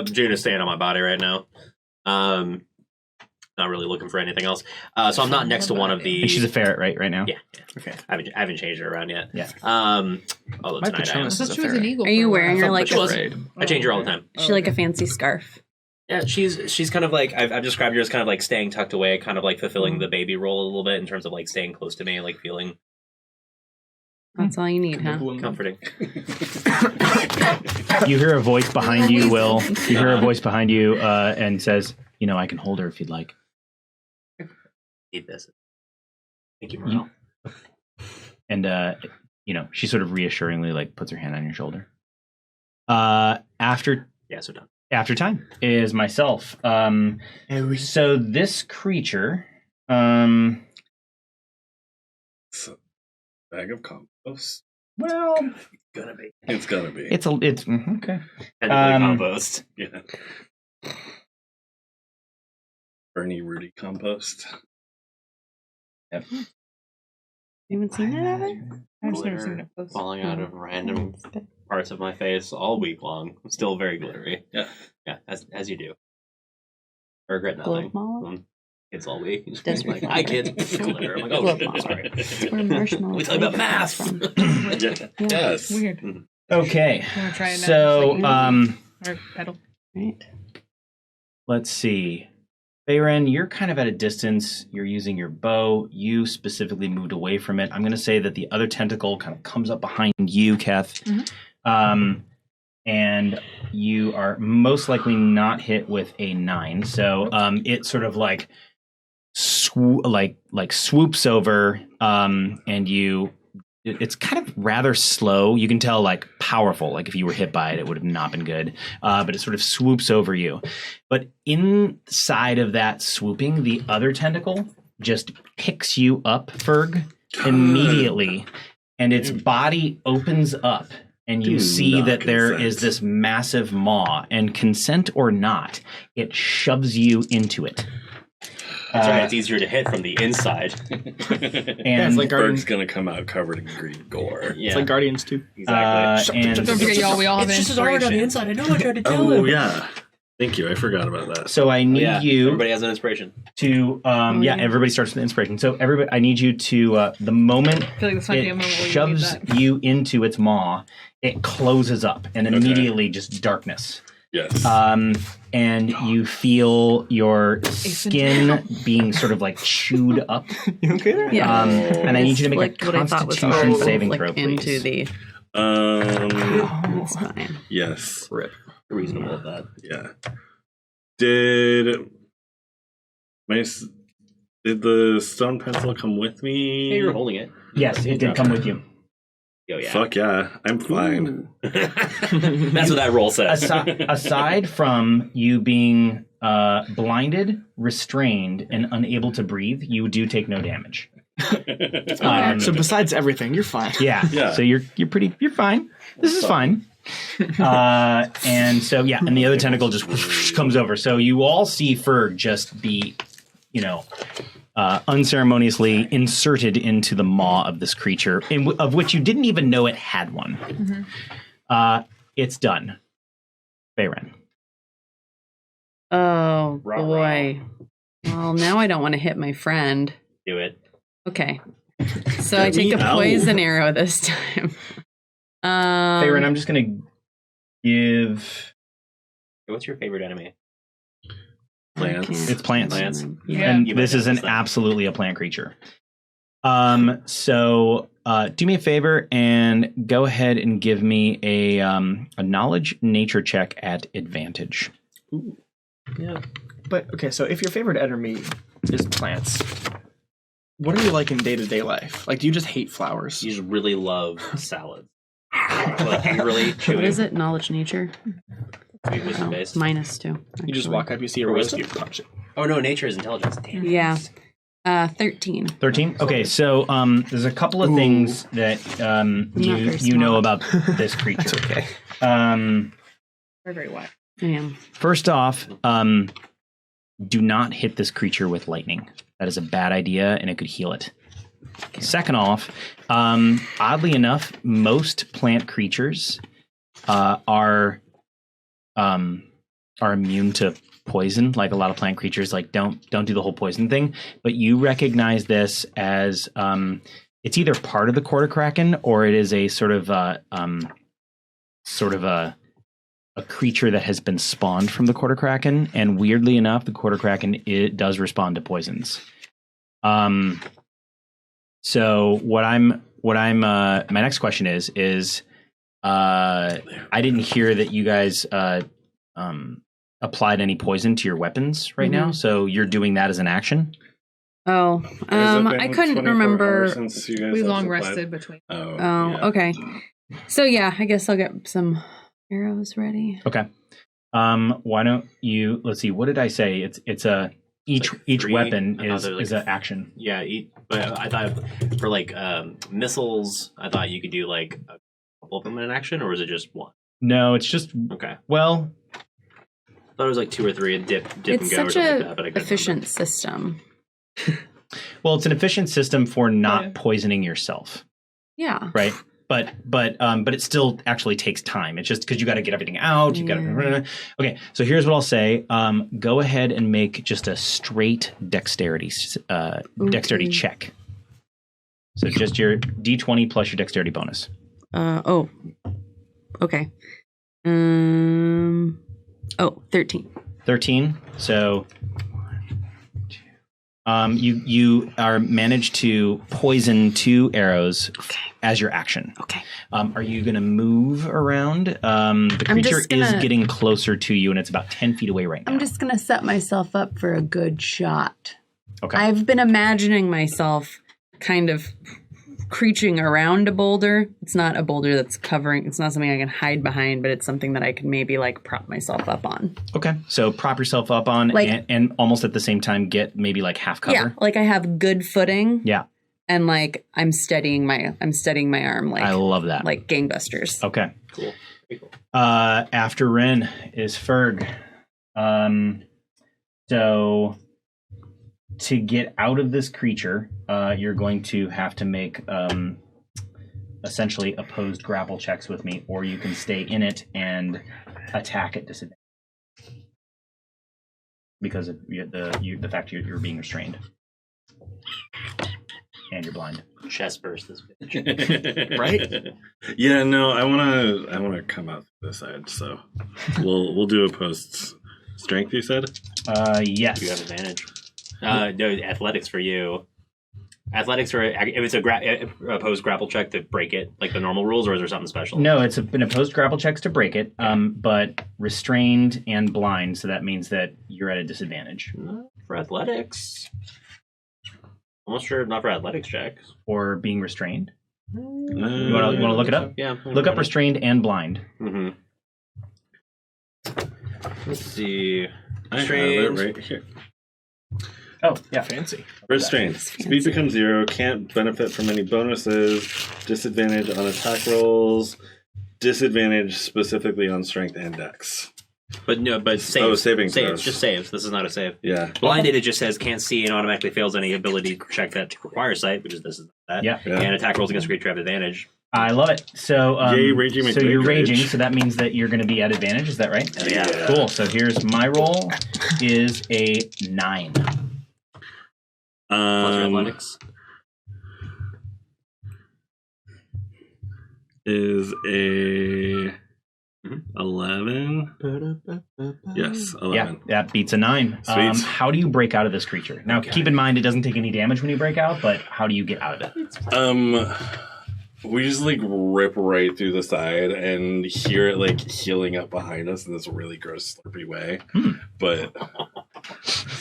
June is staying on my body right now. Not really looking for anything else. So I'm not next to one of the. And she's a ferret, right now. Yeah. Okay. I haven't changed her around yet. Yeah. Although My tonight I am. Patronus I is thought a she was an ferret. eagle. Are you for a wearing while. her like She was. a, I change her all the time. she like a fancy scarf? Yeah, she's kind of like I've described her as kind of like staying tucked away, kind of like fulfilling the baby role a little bit in terms of like staying close to me, like feeling That's all you need, huh? comforting. You hear a voice behind you, Will. You hear a voice behind you and says, I can hold her if you'd like. Need this. Thank you, Morel. And, she sort of reassuringly like puts her hand on your shoulder. After Yeah, so done. After time is myself. So this creature, It's a bag of compost. well, Gonna be. It's gonna be. it's okay. Compost. Yeah. Bernie Rudy compost. Yep. You haven't seen that, Evan? I've just never Glitter seen it post. falling out of random parts of my face all week long. I'm still very glittery. Yeah. Yeah, as you do. I regret Globe nothing. mall? It's all week. It's Desert like, flower. hi kids. Glitter. I'm like, oh, Globe shit, mall. sorry. Where marshmallow We talk about comes math. from. Yes. Weird. Okay. You want to try it now? So, Just like, or pedal. Right. let's see. Bayren, you're kind of at a distance. You're using your bow. You specifically moved away from it. I'm going to say that the other tentacle kind of comes up behind you, Keth. And you are most likely not hit with a 9. So it sort of like swoops over, and it's kind of rather slow. You can tell like powerful. Like if you were hit by it, it would have not been good. But it sort of swoops over you. But inside of that swooping, the other tentacle just picks you up, Ferg, immediately, and its body opens up. And you see that there is this massive maw, and consent or not, it shoves you into it. That's right. It's easier to hit from the inside. And it's like Berg's gonna come out covered in green gore. Yeah, It's like Guardians too. exactly. and Don't forget, y'all. We all have an It's just as hard on the inspiration. inside. I know. I tried to tell Oh him. yeah. Thank you. I forgot about that. so I need you Everybody has an inspiration. to everybody starts with inspiration. So everybody, I need you to the moment I feel like this might be a it moment where you shoves need that. you into its maw, it closes up, and immediately just darkness. Yes. And you feel your skin being sort of like chewed up. You okay there? Yeah. And I need you to make Like a what I thought was Constitution horrible, saving like throw, please. into the. It's fine. Yes. Rip. Reasonable at that. Yeah. Did my Did the stone pencil come with me? Hey, you were holding it. Yes, it did come with you. Oh, yeah. Fuck yeah, I'm fine. That's what that roll says. Aside from you being blinded, restrained, and unable to breathe, you do take no damage. So besides everything, you're fine. Yeah. So you're fine. This is fine. And so and the other tentacle just whoosh, comes over. So you all see Ferg just be, unceremoniously inserted into the maw of this creature, of which you didn't even know it had one. Mm-hmm. It's done. Bayren. Oh, boy. Well, now I don't want to hit my friend. Do it. Okay. So I take a poison arrow this time. Bayren, I'm just going to give... What's your favorite enemy? Plants. It's plants. Yeah. And this is absolutely a plant creature. So do me a favor and go ahead and give me a knowledge nature check at advantage. Ooh. Yeah. But, okay, so if your favorite enemy is plants, what are you like in day-to-day life? Like, do you just hate flowers? You just really love salad. Really what is it? Knowledge nature? Wisdom-based? -2. You just walk up, you see a wisdom, punch it. Oh, no, nature is intelligence. Damn. Yeah. 13. 13? Okay, so there's a couple of things that you know about this creature. That's okay. Very, very wide. I am. First off, do not hit this creature with lightning. That is a bad idea, and it could heal it. Second off, oddly enough, most plant creatures are immune to poison. Like a lot of plant creatures, like don't do the whole poison thing. But you recognize this as it's either part of the quarter kraken or it is a sort of a creature that has been spawned from the quarter kraken. And weirdly enough, the quarter kraken it does respond to poisons. So what I'm my next question is I didn't hear that you guys applied any poison to your weapons right now, so you're doing that as an action. Oh, I couldn't remember. We long rested between. Okay. So I guess I'll get some arrows ready. Okay. Why don't you? Let's see. What did I say? It's a each weapon is an action. Yeah, but I thought for like missiles, I thought you could do like a couple of them in an action, or is it just one? No, it's just okay. Well, I thought it was like 2 or 3 and dip it's and go or such something a like that, but I couldn't efficient remember. system. Well, it's an efficient system for not poisoning yourself. Yeah. Right. But it still actually takes time. It's just because you got to get everything out. You got to. Okay. So here's what I'll say. Go ahead and make just a straight dexterity check. So just your D20 plus your dexterity bonus. Okay. 13. 13. So you are managed to poison 2 arrows as your action. Okay. Are you going to move around? The creature is getting closer to you, and it's about 10 feet away right now. I'm just going to set myself up for a good shot. Okay. I've been imagining myself kind of creaching around a boulder. It's not a boulder that's covering. It's not something I can hide behind, but it's something that I can maybe like prop myself up on. Okay. So prop yourself up on and almost at the same time get maybe like half cover. Yeah. Like I have good footing. Yeah. And like I'm steadying my arm like I love that. Like gangbusters. Okay. Cool. Pretty cool. After Ren is Ferg. So to get out of this creature, you're going to have to make essentially opposed grapple checks with me, or you can stay in it and attack at disadvantage because of the fact you're being restrained and you're blind. Chest burst this bitch. Right? Yeah, no, I wanna come out this side, so we'll do opposed strength. You said? Yes. You have advantage. No, athletics for you. Athletics for if it's a opposed grapple check to break it, like the normal rules, or is there something special? No, it's an opposed grapple checks to break it, but restrained and blind, so that means that you're at a disadvantage. For athletics. Almost sure not for athletics checks. Or being restrained. You want to look it up? Yeah. Look up restrained and blind. Mm-hmm. Let's see. I have it right here. Oh, yeah. Fancy. Restrained. Speed becomes 0. Can't benefit from any bonuses. Disadvantage on attack rolls. Disadvantage specifically on strength and dex. But no, but saves. Saving saves. throws. Just saves. This is not a save. Yeah. Blinded, it just says can't see and automatically fails any ability check that requires sight, which is this is that. Yeah. And attack rolls against creature have advantage. I love it. So, Yay, raging so you're rage. raging, so that means that you're going to be at advantage. Is that right? Yeah. Cool. So here's my roll is a 9. Plus your athletics. Is a 11. Yes, 11. Yeah, that beats a 9. Sweet. How do you break out of this creature? Now, keep in mind, it doesn't take any damage when you break out, but how do you get out of it? We just like rip right through the side and hear it like healing up behind us in this really gross slurpy way. But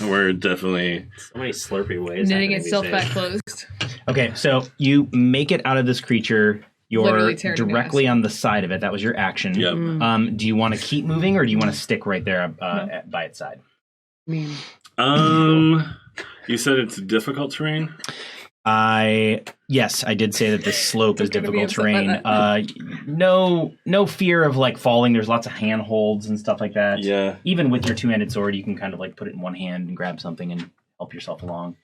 we're definitely So many slurpy ways. Knitting happening itself these back days. closed. Okay, so you make it out of this creature. You're Literally tearing it directly past. on the side of it. That was your action. Yep. Do you want to keep moving, or do you want to stick right there by its side? Man. You said it's difficult terrain? Yes, I did say that this slope is Gonna be difficult upset by terrain. No fear of like falling. There's lots of handholds and stuff like that. Yeah. Even with your two-handed sword, you can kind of like put it in one hand and grab something and help yourself along.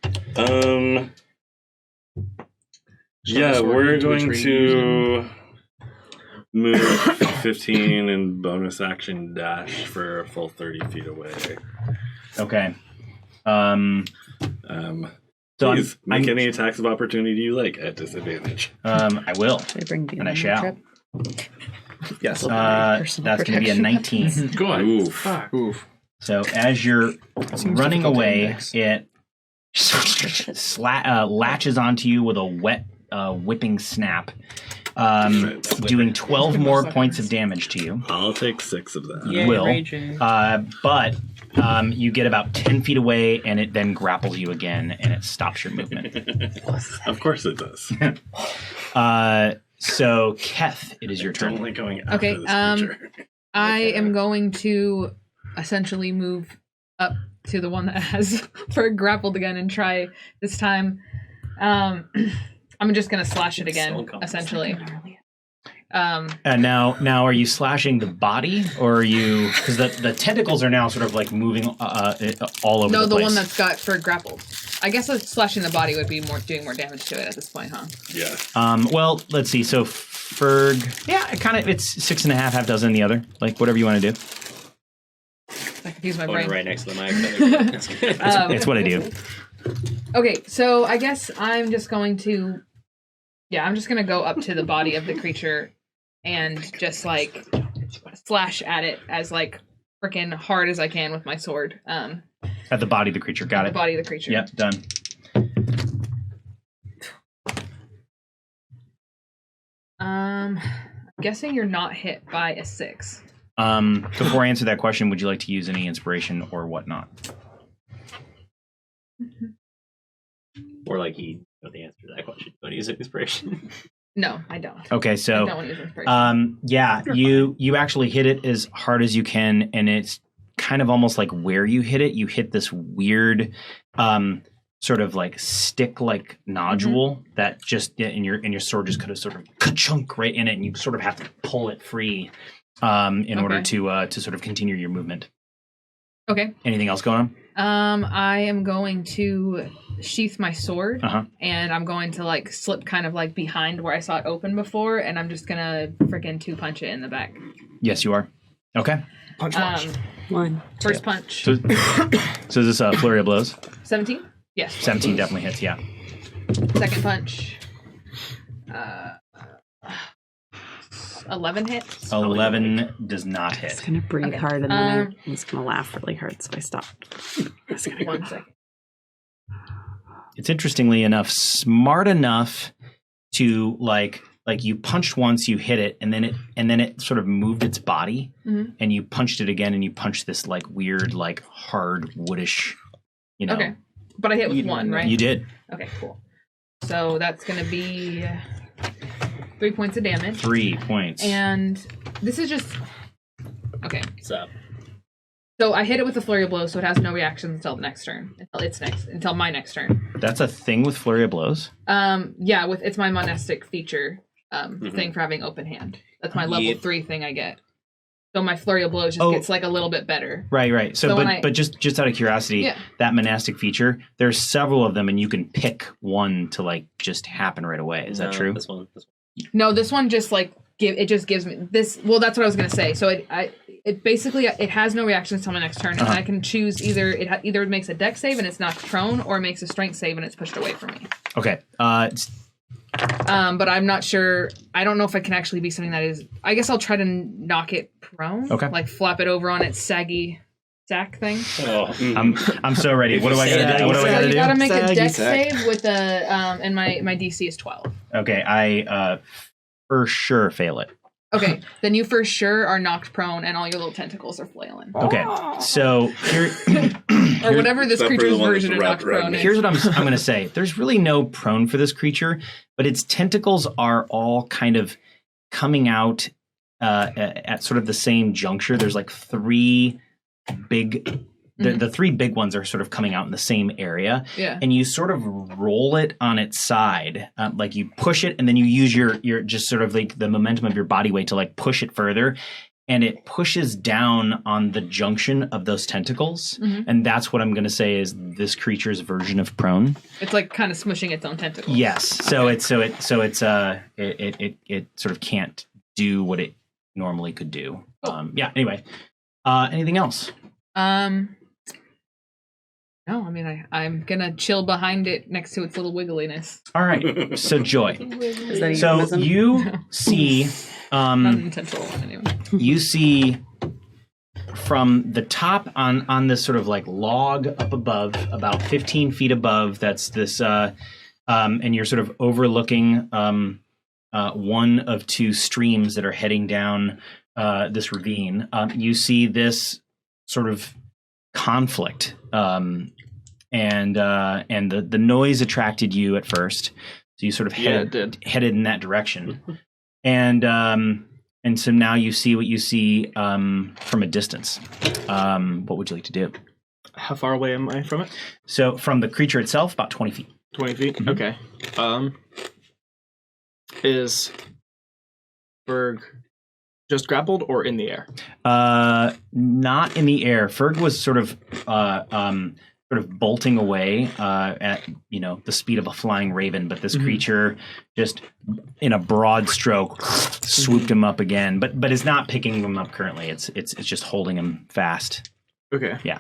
Yeah, sword we're into a going tree to move 15 and bonus action dash for a full 30 feet away. Okay. So Please make any attacks of opportunity you like at disadvantage. I will, Should I bring the and I shall. trip? Yes. Personal That's going to be a protection. 19. Good. Oof. Fuck. Oof. So as you're running difficult away, index. it latches onto you with a wet, whipping snap, doing 12 more points of damage to you. I'll take 6 of that. Yay, Will. raging. But you get about 10 feet away, and it then grapples you again, and it stops your movement. Of course it does. So, Keth, it is your turn. Don't like going after Okay, this creature. I am going to essentially move up to the one that has Ferg grappled again and try this time. I'm just gonna slash it again, essentially. And now, are you slashing the body, or are you? Because the tentacles are now sort of like moving all over. No, the the place. one that's got Ferg grappled. I guess slashing the body would be doing more damage to it at this point, huh? Yeah. Well, let's see. So Ferg, yeah, it's 6.5, half dozen the other. Like whatever you want to do. I can use my Going brain. right next to the mic. That's good. It's what I do. Okay, so I guess I'm just going to, I'm just going to go up to the body of the creature and just like slash at it as like freaking hard as I can with my sword. At the body of the creature. Got The it. body of the creature. Yep, done. I'm guessing you're not hit by a 6. Before I answer that question, would you like to use any inspiration or whatnot? Or like he know the answer to that question. Don't use inspiration. No, I don't. Okay, I so don't want to use inspiration. yeah, you actually hit it as hard as you can, and it's kind of almost like where you hit it. You hit this weird, sort of like stick-like nodule that just in your sword just kind of sort of ka-chunk right in it, and you sort of have to pull it free in order to sort of continue your movement. Okay. Anything else going on? I am going to sheath my sword, and I'm going to like slip kind of like behind where I saw it open before, and I'm just gonna freaking 2-punch it in the back. Yes, you are. Okay. Punch. 1, First punch. So is this a flurry of blows? 17? Yes. 17 definitely hits, yeah. Second punch. 11 hits. 11 does not I'm just hit. gonna breathe Okay. hard and then I'm just gonna laugh really hard, so I stopped. 1 second. It's interestingly enough smart enough to like you punched once, you hit it, and then it sort of moved its body, and you punched it again, and you punched this like weird like hard woodish, Okay. But I hit with 1, right? You did. Okay, cool. So that's going to be 3 points of damage. 3 points. And this is just... Okay. So I hit it with a flurry of blows, so it has no reactions until the next turn. Until my next turn. That's a thing with flurry of blows? Yeah, it's my monastic feature thing for having open hand. That's my level 3 thing I get. So my flurry of blows just gets like a little bit better. Right. So but just out of curiosity, that monastic feature, there's several of them, and you can pick one to like just happen right away. Is that true? This one. No, this one just like gives me this. Well, that's what I was gonna say. So it basically it has no reactions until my next turn, and I can choose either it makes a dex save and it's knocked prone, or it makes a strength save and it's pushed away from me. Okay. But I'm not sure. I don't know if it can actually be something that is. I guess I'll try to knock it prone. Okay. Like flop it over on its saggy sack thing. Oh. I'm so ready. What do I gotta do? You gotta make a dex sack. save with a and my DC is 12. Okay, I for sure fail it. Okay, then you for sure are knocked prone and all your little tentacles are flailing. Okay, so here Or whatever this Except for creature's the one version of with the knocked red prone is. here's what I'm going to say. There's really no prone for this creature, but its tentacles are all kind of coming out at sort of the same juncture. There's like three big... The three big ones are sort of coming out in the same area. Yeah. And you sort of roll it on its side. Like you push it and then you use your just sort of like the momentum of your body weight to like push it further. And it pushes down on the junction of those tentacles. And that's what I'm going to say is this creature's version of prone. It's like kind of smushing its own tentacles. Yes. So it sort of can't do what it normally could do. Anyway. Anything else? No, I mean, I'm going to chill behind it next to its little wiggliness. All right. So Joy. Is that a So euphemism? you see, Not an intentional one, anyway. you see from the top on this sort of like log up above, about 15 feet above. That's this, and you're sort of overlooking one of two streams that are heading down this ravine. You see this sort of conflict, and the noise attracted you at first, so you sort of headed in that direction, and so now you see what you see from a distance. What would you like to do? How far away am I from it? So from the creature itself, about 20 feet. 20 feet? Mm-hmm. Okay. Is Berg just grappled or in the air? Not in the air. Ferg was sort of bolting away at the speed of a flying raven, but this creature just in a broad stroke swooped him up again, but is not picking him up currently. It's just holding him fast. Okay. Yeah.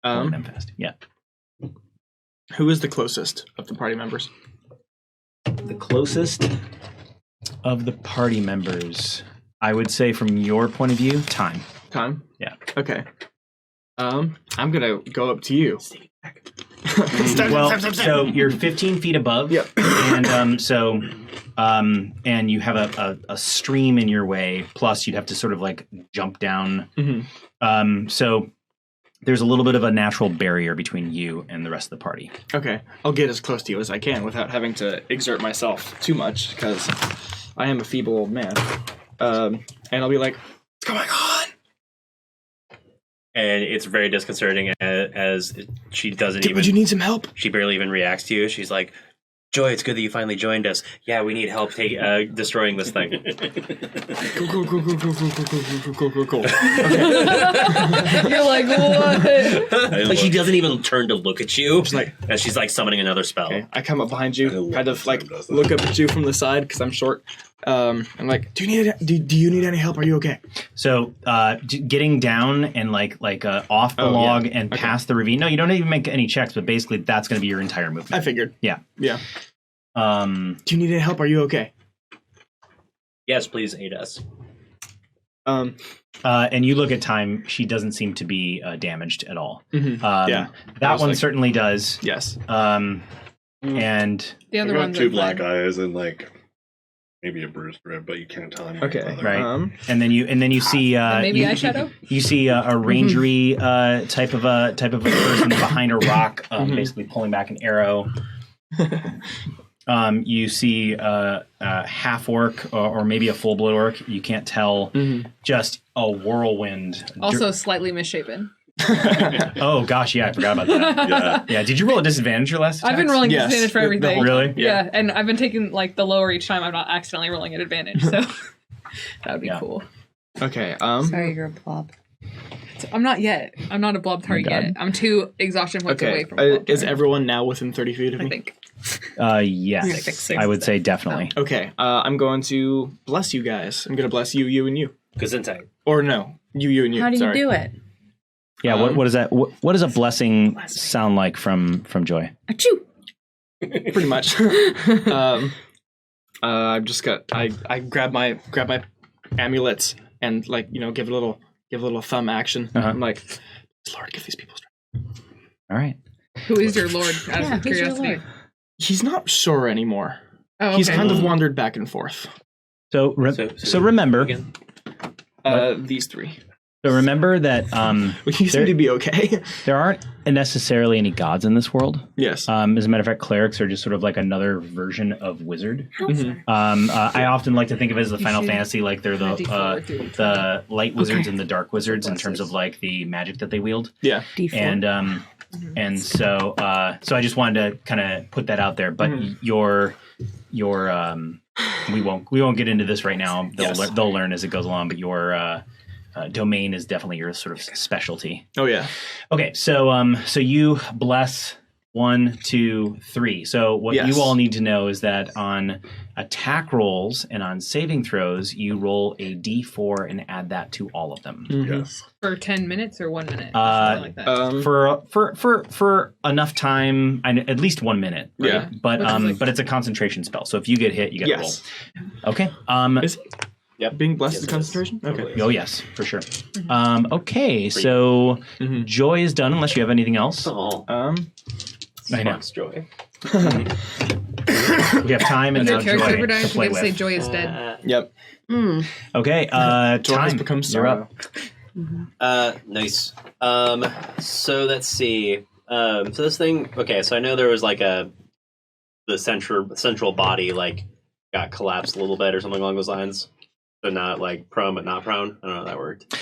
Holding him fast. Yeah. Who is the closest of the party members? The closest of the party members, I would say, from your point of view, time. Time? Yeah. Okay. I'm gonna go up to you. Well, so you're 15 feet above. Yep. And and you have a stream in your way. Plus, you'd have to sort of like jump down. Mm-hmm. So there's a little bit of a natural barrier between you and the rest of the party. Okay. I'll get as close to you as I can without having to exert myself too much, because I am a feeble old man. And I'll be like, "What's going on?" And it's very disconcerting as she doesn't even... Would you need some help? She barely even reacts to you. She's like, Joy, it's good that you finally joined us. Yeah, we need help destroying this thing. Cool. You're like, what? Like, she doesn't even turn to look at you. Just like, as she's like summoning another spell. okay. I come up behind you, kind of like look up at you from the side because I'm short. I'm like, do you need any help? Are you okay? So getting down and like off the log and past the ravine. No, you don't even make any checks, but basically that's going to be your entire movement. I figured. Yeah. Do you need any help? Are you okay? Yes, please aid us. And you look at time. She doesn't seem to be damaged at all. Mm-hmm. That one certainly does. Yes. And The other I got ones two are black fine. eyes and like maybe a bruised rib, but you can't tell anything. Okay. about it. right. And then you see Maybe you, eyeshadow? You see a rangery type of a person behind a rock, basically pulling back an arrow. You see a half orc or maybe a full blood orc. You can't tell. Just a whirlwind. Also slightly misshapen. Oh gosh, yeah, I forgot about that. Yeah. Did you roll a disadvantage your last? I've been rolling disadvantage for everything. Really? Yeah, and I've been taking like the lower each time. I'm not accidentally rolling an advantage, so that would be cool. Okay. Sorry, you're a blob. So I'm not yet. I'm not a blob target yet. I'm 2 exhaustion points away from. Is everyone now within 30 feet of me? I think. Yes, I would say definitely. Okay. I'm going to bless you guys. I'm going to bless you, you, and you. Gesundheit. Or no, you, and you. How do you do it? Yeah. What is that? What does a blessing sound like from Joy? Achoo! Pretty much. I've just got. I grab my amulets and give a little thumb action. I'm like, Lord, give these people strength. All right. Who is your lord? Out of curiosity. He's not sure anymore. Oh, okay. He's kind of wandered back and forth. So remember, these 3. So remember that you seem to be okay. There aren't necessarily any gods in this world. Yes. As a matter of fact, clerics are just sort of like another version of wizard. I often like to think of it as the Final Fantasy, like they're the light wizards and the dark wizards in terms of like the magic that they wield. Yeah. D4. And so I just wanted to kind of put that out there. But your we won't get into this right now. They'll learn as it goes along. But your domain is definitely your sort of specialty. Oh yeah. Okay, so you bless 1, 2, 3. So what you all need to know is that on attack rolls and on saving throws, you roll a d4 and add that to all of them. Yes. For 10 minutes or 1 minute? Something like that. For enough time, at least 1 minute. Right? Yeah. But it's a concentration spell. So if you get hit, you get to roll. Okay. Is it? Yep. Being blessed with concentration? Okay. Oh, yes, for sure. Okay, so Joy is done unless you have anything else. I know. Joy. We have time and now Joy to play with. Say Joy is dead. Yep. Okay, Joy has become sorrow. Nice. So let's see. So this thing. Okay, so I know there was like the central body like got collapsed a little bit or something along those lines. So not like prone, but not prone. I don't know how that worked.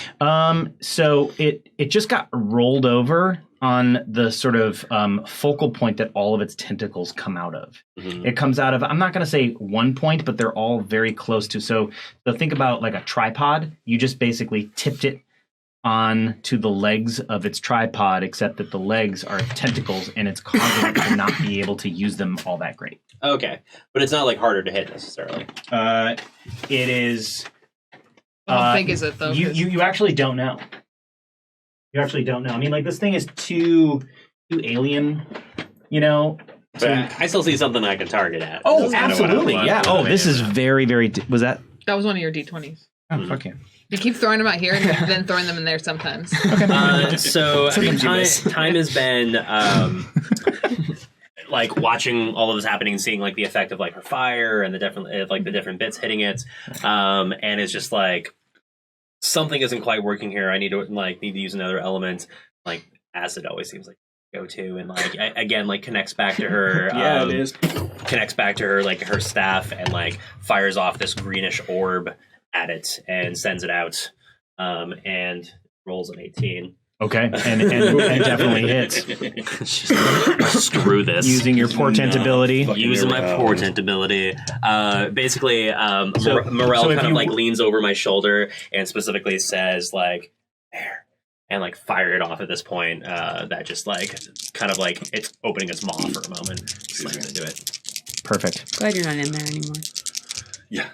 So it just got rolled over on the sort of focal point that all of its tentacles come out of. It comes out of, I'm not going to say one point, but they're all very close to. So think about like a tripod. You just basically tipped it on to the legs of its tripod, except that the legs are tentacles and it's causing it to not be able to use them all that great. Okay, but it's not like harder to hit necessarily. It is. How big is it though? You actually don't know. You actually don't know. I mean, like this thing is too alien, you know. But I still see something I can target at. Oh, absolutely, yeah. Oh, this is very, very. Was that? That was one of your d20s. Oh, okay. You keep throwing them out here and then throwing them in there sometimes. So I mean, time has been like watching all of this happening and seeing like the effect of like her fire and the different bits hitting it, and it's just like something isn't quite working here. I need to use another element. Like acid always seems like go to, and like again like connects back to her. Yeah, it is. Connects back to her like her staff and like fires off this greenish orb at it and sends it out, and rolls an 18. Okay, and definitely hits. Screw this. Using your portent ability. Using my portent ability. Basically, Morel kind of like leans over my shoulder and specifically says like, there. And like fire it off at this point. That just like kind of like it's opening its maw for a moment. Slams into it. Perfect. Glad you're not in there anymore. Yeah.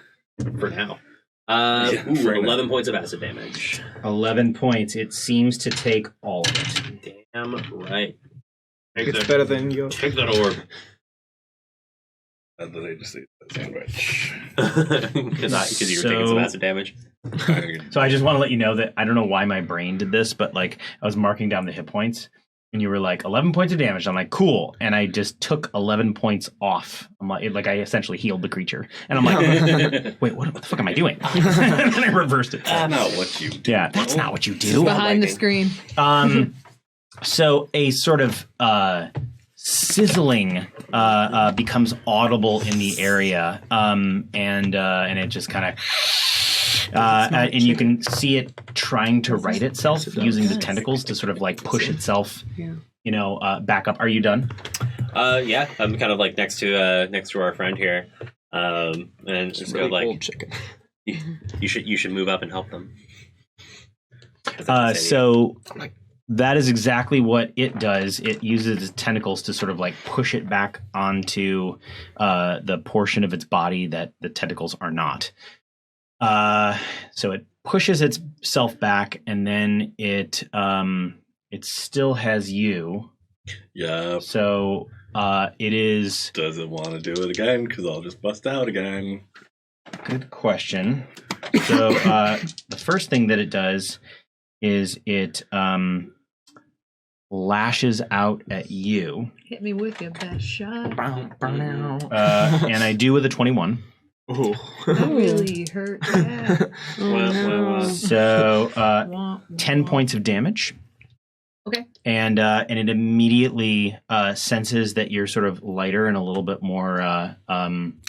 For now. 11 points of acid damage. 11 points. It seems to take all of it. Damn right. It's better than you. Take that orb. And then I just ate that sandwich. Because you were taking some acid damage. So I just want to let you know that I don't know why my brain did this, but like I was marking down the hit points and you were like 11 points of damage. I'm like, cool. And I just took 11 points off. I'm like I essentially healed the creature. And I'm like, wait, what the fuck am I doing? And then I reversed it. That's not what you do. Yeah, that's not what you do. Behind the screen. So a sort of sizzling becomes audible in the area, and it just kind of and you can see it trying to right itself using the tentacles to sort of like push itself, back up. Are you done? Yeah, I'm kind of like next to our friend here, and just Really go like, old chicken. you should move up and help them. So that is exactly what it does. It uses its tentacles to sort of like push it back onto the portion of its body that the tentacles are not. So it pushes itself back, and then it still has you. Yeah. So it is. Doesn't want to do it again because I'll just bust out again. Good question. So the first thing that it does is it lashes out at you. Hit me with your best shot. And I do with a 21. Ooh. That really hurt bad. So 10 points of damage. Okay. And it immediately senses that you're sort of lighter and a little bit more maneuverable.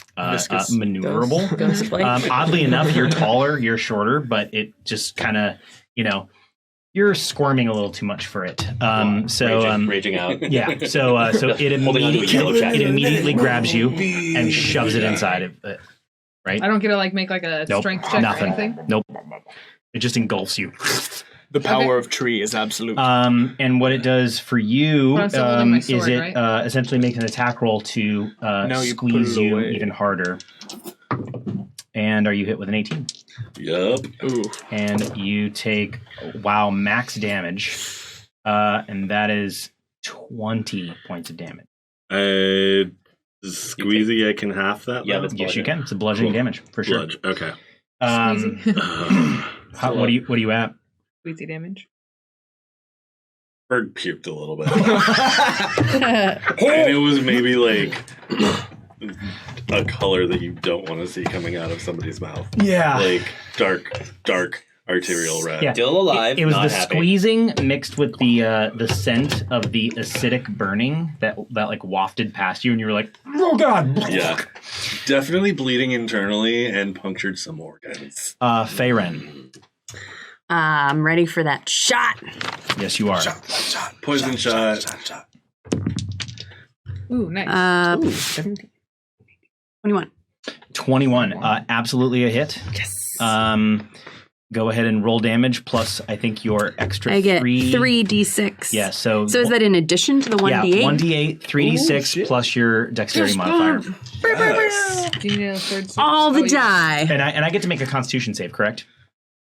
Oddly enough, you're taller, you're shorter, but it just kind of, you're squirming a little too much for it. Raging out. Yeah. So it immediately grabs you and shoves it inside of it. Right. I don't get to make a strength check nothing. or anything. Nope. It just engulfs you. The power of tree is absolute. And what it does for you is it right? Essentially makes an attack roll to squeeze you even harder. And are you hit with an 18? Yep. Ooh. And you take, max damage. And that is 20 points of damage. Squeezy, I can half that? Yeah, yes, you can. It's a bludgeoning damage, for sure. Okay. What are you at? Squeezy damage. Berg puked a little bit. And it was maybe like a color that you don't want to see coming out of somebody's mouth. Yeah. Like dark arterial red. Yeah. Still alive. It was not the happy. squeezing mixed with the scent of the acidic burning that like wafted past you, and you were like, "Oh God!" Yeah, definitely bleeding internally and punctured some organs. Feyren. I'm ready for that shot. Yes, you are. Poison shot. Ooh, nice. 17. 21. 21. Absolutely a hit. Yes. Go ahead and roll damage plus I think your extra I get 3 3d6. Yeah, so is that in addition to the 1d8? Yeah, 1d8, 3d6 plus your dexterity modifier. Yes. Do you need a third six? All the die. And I get to make a Constitution save, correct?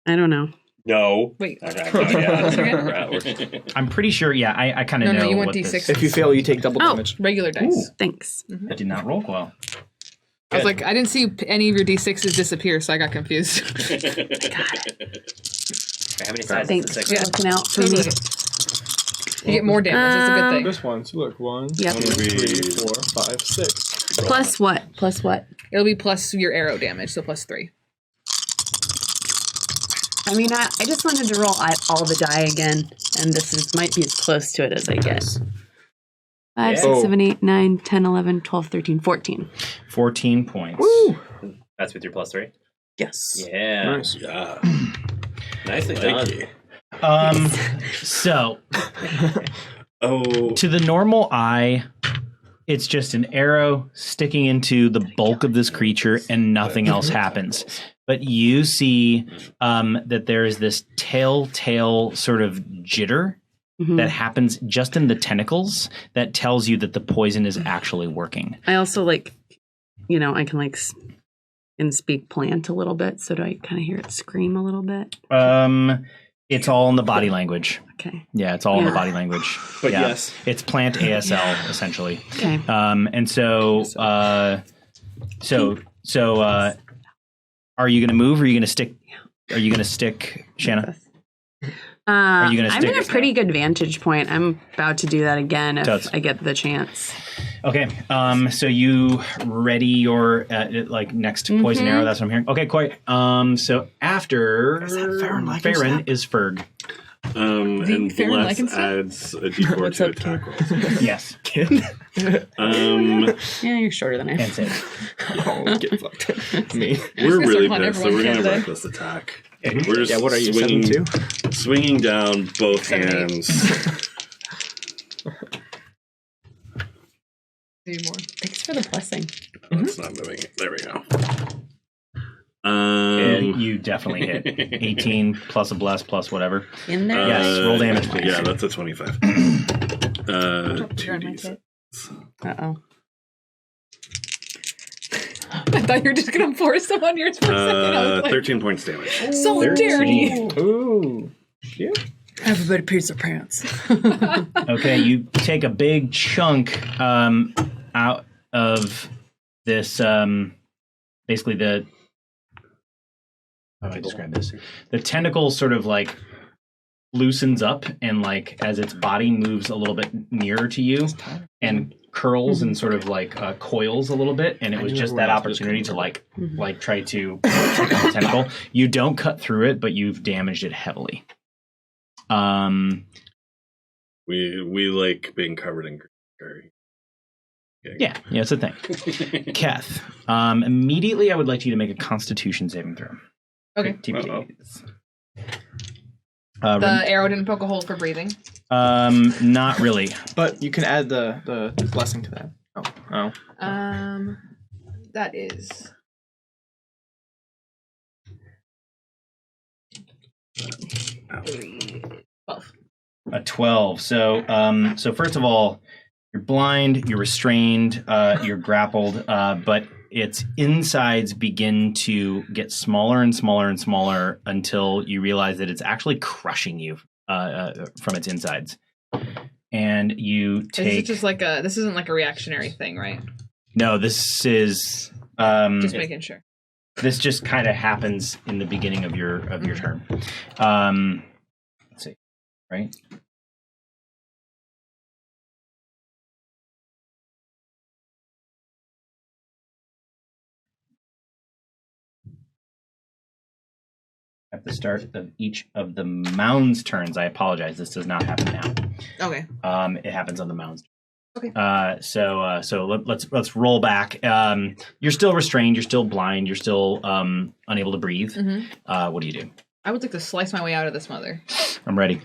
I don't know. No. Wait. Okay. I'm pretty sure. Yeah, I kind of know. No, you want what D6. this- If you fail, you take double damage. Regular dice. Thanks. I did not roll well. I was like, I didn't see any of your D6s disappear, so I got confused. How many sides Thanks is the for six? looking out for me. Totally. You get more damage. That's a good thing. This one, so look, 1, Yep. 2, 3, 4, 5, 6. Plus what? Plus what? It'll be plus your arrow damage, so plus 3. I mean, I just wanted to roll all the die again, and might be as close to it as I get. 5, 6, 7, 8, 9, 10, 11, 12, 13, 14. 14 points. Woo! That's with your plus 3? Yes. Yeah. Nice. Yeah. Nicely Thank done. you. So Oh. to the normal eye, it's just an arrow sticking into the bulk of this creature and nothing else happens. But you see that there is this telltale sort of jitter that happens just in the tentacles that tells you that the poison is actually working. I also I can and speak plant a little bit, so do I kind of hear it scream a little bit? It's all in the body language. Okay. Yeah, it's all in the body language. But yeah. yes. It's plant ASL essentially. Okay. And so are you going to move or are you going to stick? Are you going to stick, Shanna? Are you going to I'm stick? in a pretty good vantage point. I'm about to do that again if I get the chance. Okay. So you ready your next poison arrow? That's what I'm hearing. Okay, quite. So after Farron is Ferg. And fair Bless like adds a d4 to attack rolls. Yes. Yeah, you're shorter than I am. And save. Oh, get fucked. Me. We're gonna really start calling pissed, so we're everyone gonna today. reckless attack. We're just What are you, swinging, 7-2? swinging down both 7-8. hands. 2 more. Thanks for the blessing. It's not moving. There we go. And you definitely hit 18 plus a bless plus whatever. In there? Yes, roll damage, please. Yeah, that's a 25. 2d6. Uh-oh. I thought you were just gonna force them on yours for a second. I was like, 13 points damage. solidarity. Ooh. Everybody pees their pants. Okay, you take a big chunk out of this. Basically, how do I describe this? The tentacle sort of like loosens up, and like as its body moves a little bit nearer to you, and curls and sort of like coils a little bit. And it was just that opportunity to like try to take on the tentacle. You don't cut through it, but you've damaged it heavily. We like being covered in curry. Yeah, it's a thing. Keth, immediately I would like you to make a Constitution saving throw. Okay. TBD. The arrow didn't poke a hole for breathing. Not really. But you can add the blessing to that. Oh. That is 12. A 12. So first of all, you're blind, you're restrained, you're grappled, but its insides begin to get smaller and smaller and smaller until you realize that it's actually crushing you from its insides. And you take. This is just like this isn't like a reactionary thing, right? No, this is. Just making sure. This just kind of happens in the beginning of your turn. Let's see, right? At the start of each of the mound's turns, I apologize. This does not happen now. Okay. It happens on the mound's. Okay. So let's roll back. You're still restrained. You're still blind. You're still unable to breathe. Mm-hmm. What do you do? I would like to slice my way out of this mother. I'm ready.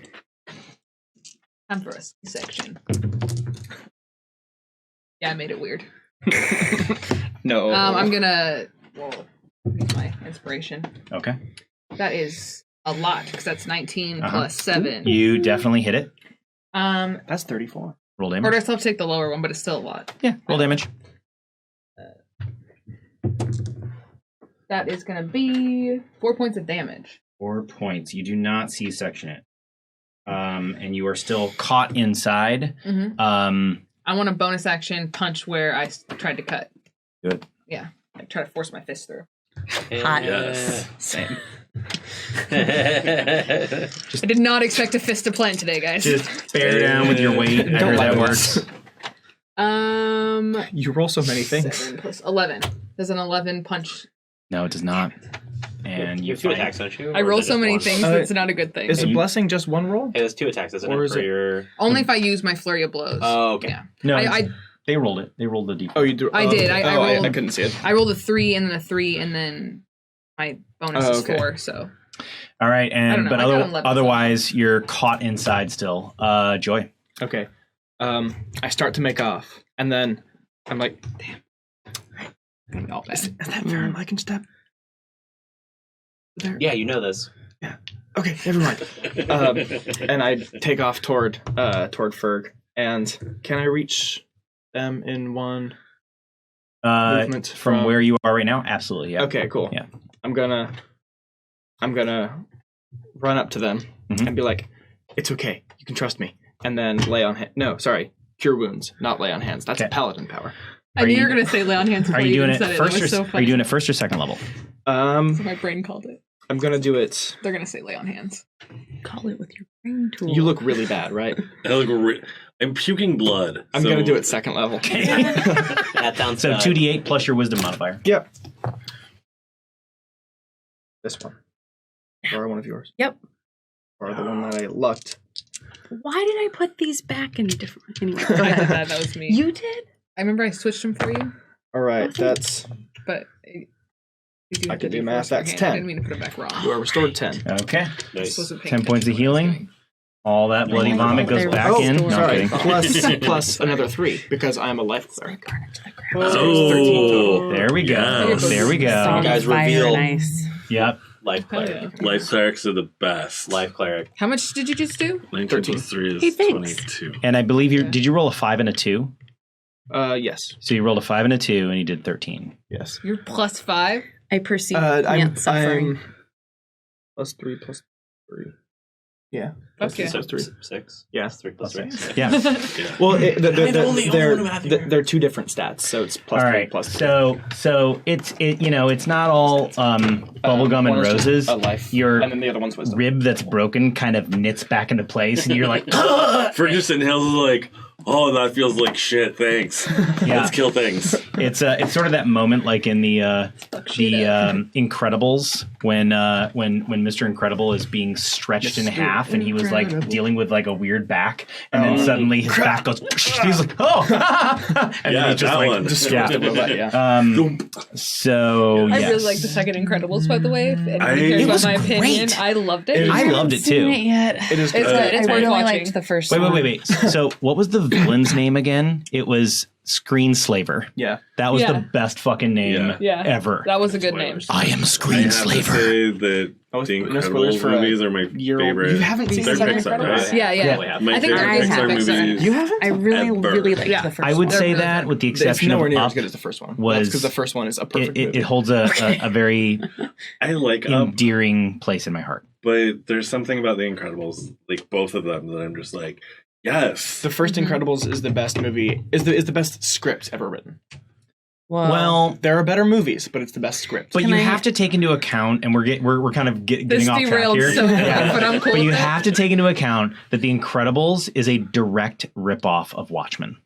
Time for a section. Yeah, I made it weird. No. I'm gonna use my inspiration. Okay. That is a lot because that's 19 plus 7. You definitely hit it. That's 34. Roll Or do damage. I still have to take the lower one, but it's still a lot. Yeah, roll damage. That is gonna be 4 points of damage. 4 points. You do not C-section it. And you are still caught inside. Mm-hmm. I want a bonus action punch where I tried to cut. Good. Yeah, I try to force my fist through. Hot. Yes. Same. I did not expect a fist to plant today, guys. Just bear down with your weight. I heard that works. You roll so many things. 7 plus 11. Does an 11 punch? No, it does not. And You you have 2 find attacks, don't you? I Or roll is it so just many one? things that's not a good thing. Is a blessing just one roll? Hey, that's 2 attacks, isn't Or it? is For it- your... Only if I use my flurry of blows. Oh, okay. Yeah. no. I They rolled it. They rolled the d4. Oh, you do. I did. I rolled- I couldn't see it. I rolled a 3 and then a 3 and then my bonus is okay. 4. So All right, I don't and know, but I got 11 otherwise you're caught inside still. Joy. Okay. I start to make off, and then I'm like, damn. Is that fair? I can step there. Yeah, you know this. Okay, never mind. And I take off toward Ferg. And can I reach them in one movement From where you are right now? Absolutely. Yeah. Okay, cool. Yeah. I'm gonna run up to them and be like, "It's okay. You can trust me." And then lay on cure wounds, not lay on hands. That's Okay. paladin power. I knew you were gonna say lay on hands. Are before you doing even it said first? That was so Are funny. you doing it first or second level? So my brain called it. I'm gonna do it. They're gonna say lay on hands. Call it with your brain tool. You look really bad, right? I'm puking blood. I'm gonna do it second level. That sounds So 2d8 plus your wisdom modifier. Yep. This one. Borrow one of yours. Yep. or the one that I lucked. Why did I put these back in different? Anyway, go I did ahead. that. That was me. You did? I remember I switched them for you, All right, that's but you do I have to can do do math, force that's hand. 10. I didn't mean to put it back wrong. you are restored 10. Okay. Nice. Wasn't paying 10 points of attention to what I was healing. doing. All that bloody Oh, vomit goes there back was- in. Oh, No, I'm Sorry, kidding. plus another 3 because I'm a life cleric. Oh, 13 total. There we go. Yes. There we go. Song guys of fire reveal- and ice. Yep. Life cleric. Life clerics are the best. Life cleric. How much did you just do? 19 plus 3 is Hey, thanks. 22. And I believe did you roll a 5 and a 2? Yes. So you rolled a 5 and a 2 and you did 13. Yes. You're +5. I perceive I'm suffering. plus 3 plus 3. Yeah. Okay. So 3. 6. Yeah. 3 plus 3. Yeah. Yeah. Well, only math here. they're 2 different stats, so it's plus All 3 right. plus 2. So it's not all bubblegum and one is just roses. a life, Your and then the other one's wisdom. rib that's broken kind of knits back into place, and you're like, Fergus inhales is like, oh, that feels like shit. Thanks. Yeah. Let's kill things. it's sort of that moment like in the Incredibles when Mr. Incredible is being stretched in half and he was like dealing with like a weird back and then suddenly his back goes he's like and Yeah, then he just that like one. Destroys the robot, yeah. So I yes. really like the second Incredibles, by the way. If anybody It cares was about my opinion, great. I loved it. I loved it too. Seen it yet. It is It's good. good. It's I worth really watching. liked the first Wait. one. So what was the villain's name again? It was Screenslaver. Yeah. That was Yeah. the best fucking name Yeah. ever. That was a good name. I am I have to Screenslaver. say that Oh, the no spoilers Incredibles for a movies are my year-old. favorite. You haven't seen They're the Pixar, second right? Incredibles? Yeah, yeah. Yeah. My I think favorite I have Pixar Pixar. movies. You haven't? I really, Ever. really liked Yeah. the first I would one. say really that good. with the It's exception nowhere of near Up, as good as the first one. was- Because the first one is a perfect movie. it holds a very I like Up, endearing place in my heart. but there's something about The Incredibles, like both of them, that I'm just like, yes. The first Incredibles is the best movie. Is the best script ever written. Whoa. Well, There are better movies, but it's the best script. but Can you I- have to take into account, and we're kind of getting This off track derailed here. so bad, but I'm cool But you with it. have to take into account that The Incredibles is a direct ripoff of Watchmen.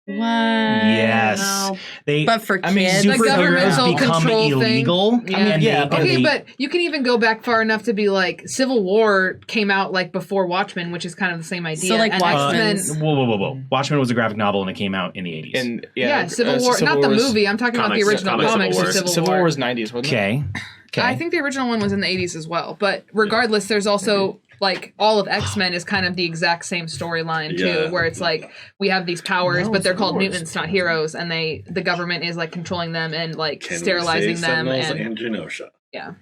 What? Yes, No. they. But for I mean, kids, The governmental Superheroes become control thing. illegal. Yeah. and Yeah, they, Okay, they- but you can even go back far enough to be like Civil War came out like before Watchmen, which is kind of the same idea. So, like, and Watchmen's- X-Men, whoa! Watchmen was a graphic novel, and it came out in the 80s. And yeah, Civil War, Civil not the War's- movie. I'm talking about the comics, original comics comics Civil of War. Civil War. was 90s, wasn't it? Okay. I think the original one was in the 80s as well. But regardless, there's also like all of X-Men is kind of the exact same storyline too, Yeah. where it's like we have these powers, No, but they're Civil called War's mutants, not heroes, and the government is like controlling them and like Can we sterilizing say them Sentinels and Genosha? yeah.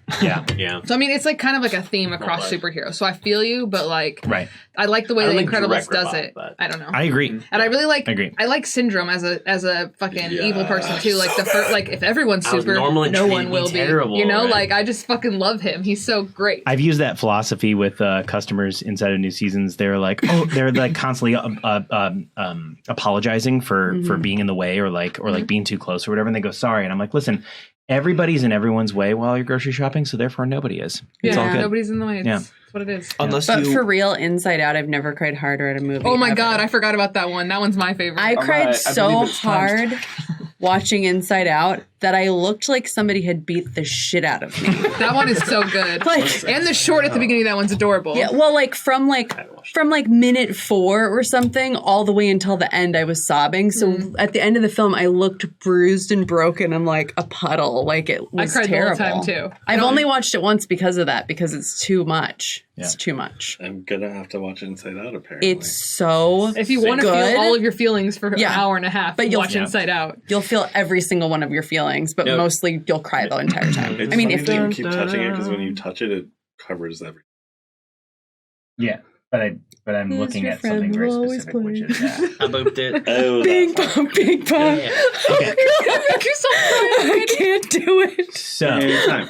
Yeah. So I mean, it's like kind of like a theme across superheroes. So I feel you, but like Right. I like the way I The like Incredibles direct does ripoff, it. but- I don't know. I agree. And I really like. I agree. I like Syndrome as a fucking Yeah. evil person too. Like the first, like if everyone's I was super, normal and no treated one me will be. terrible, You know, right? like I just fucking love him. He's so great. I've used that philosophy with customers inside of new seasons. They're like, they're like constantly apologizing for being in the way or like being too close or whatever. And they go, sorry. And I'm like, listen, everybody's in everyone's way while you're grocery shopping, so therefore nobody is. It's all good. Nobody's in the way. It's, Yeah. it's what it is. Unless but you. for real, Inside Out, I've never cried harder at a movie. Oh my ever. god, I forgot about that one. That one's my favorite. I cried I so believe it's times- hard watching Inside Out that I looked like somebody had beat the shit out of me. That one is so good. Like- and the short at the beginning of that one's adorable. Yeah, well, like from minute 4 or something all the way until the end, I was sobbing. So at the end of the film, I looked bruised and broken. I'm like a puddle. Like it I was cried terrible. the whole time too. I've only watched it once because of that, because it's too much. It's too much. I'm gonna have to watch Inside Out, apparently. It's so If you want to good. feel all of your feelings for Yeah. an hour and a half, But you'll- watch Inside Out. You'll feel every single one of your feelings, but No. mostly you'll cry the entire time. It's I mean, funny if that you you keep touching it, because when you touch it, it covers everything. Yeah, but I'm Who's looking your at something friend very who always specific, which is I booped it. Oh, Bing that's bong, bing bong. Yeah. okay. I can't do it. So anytime.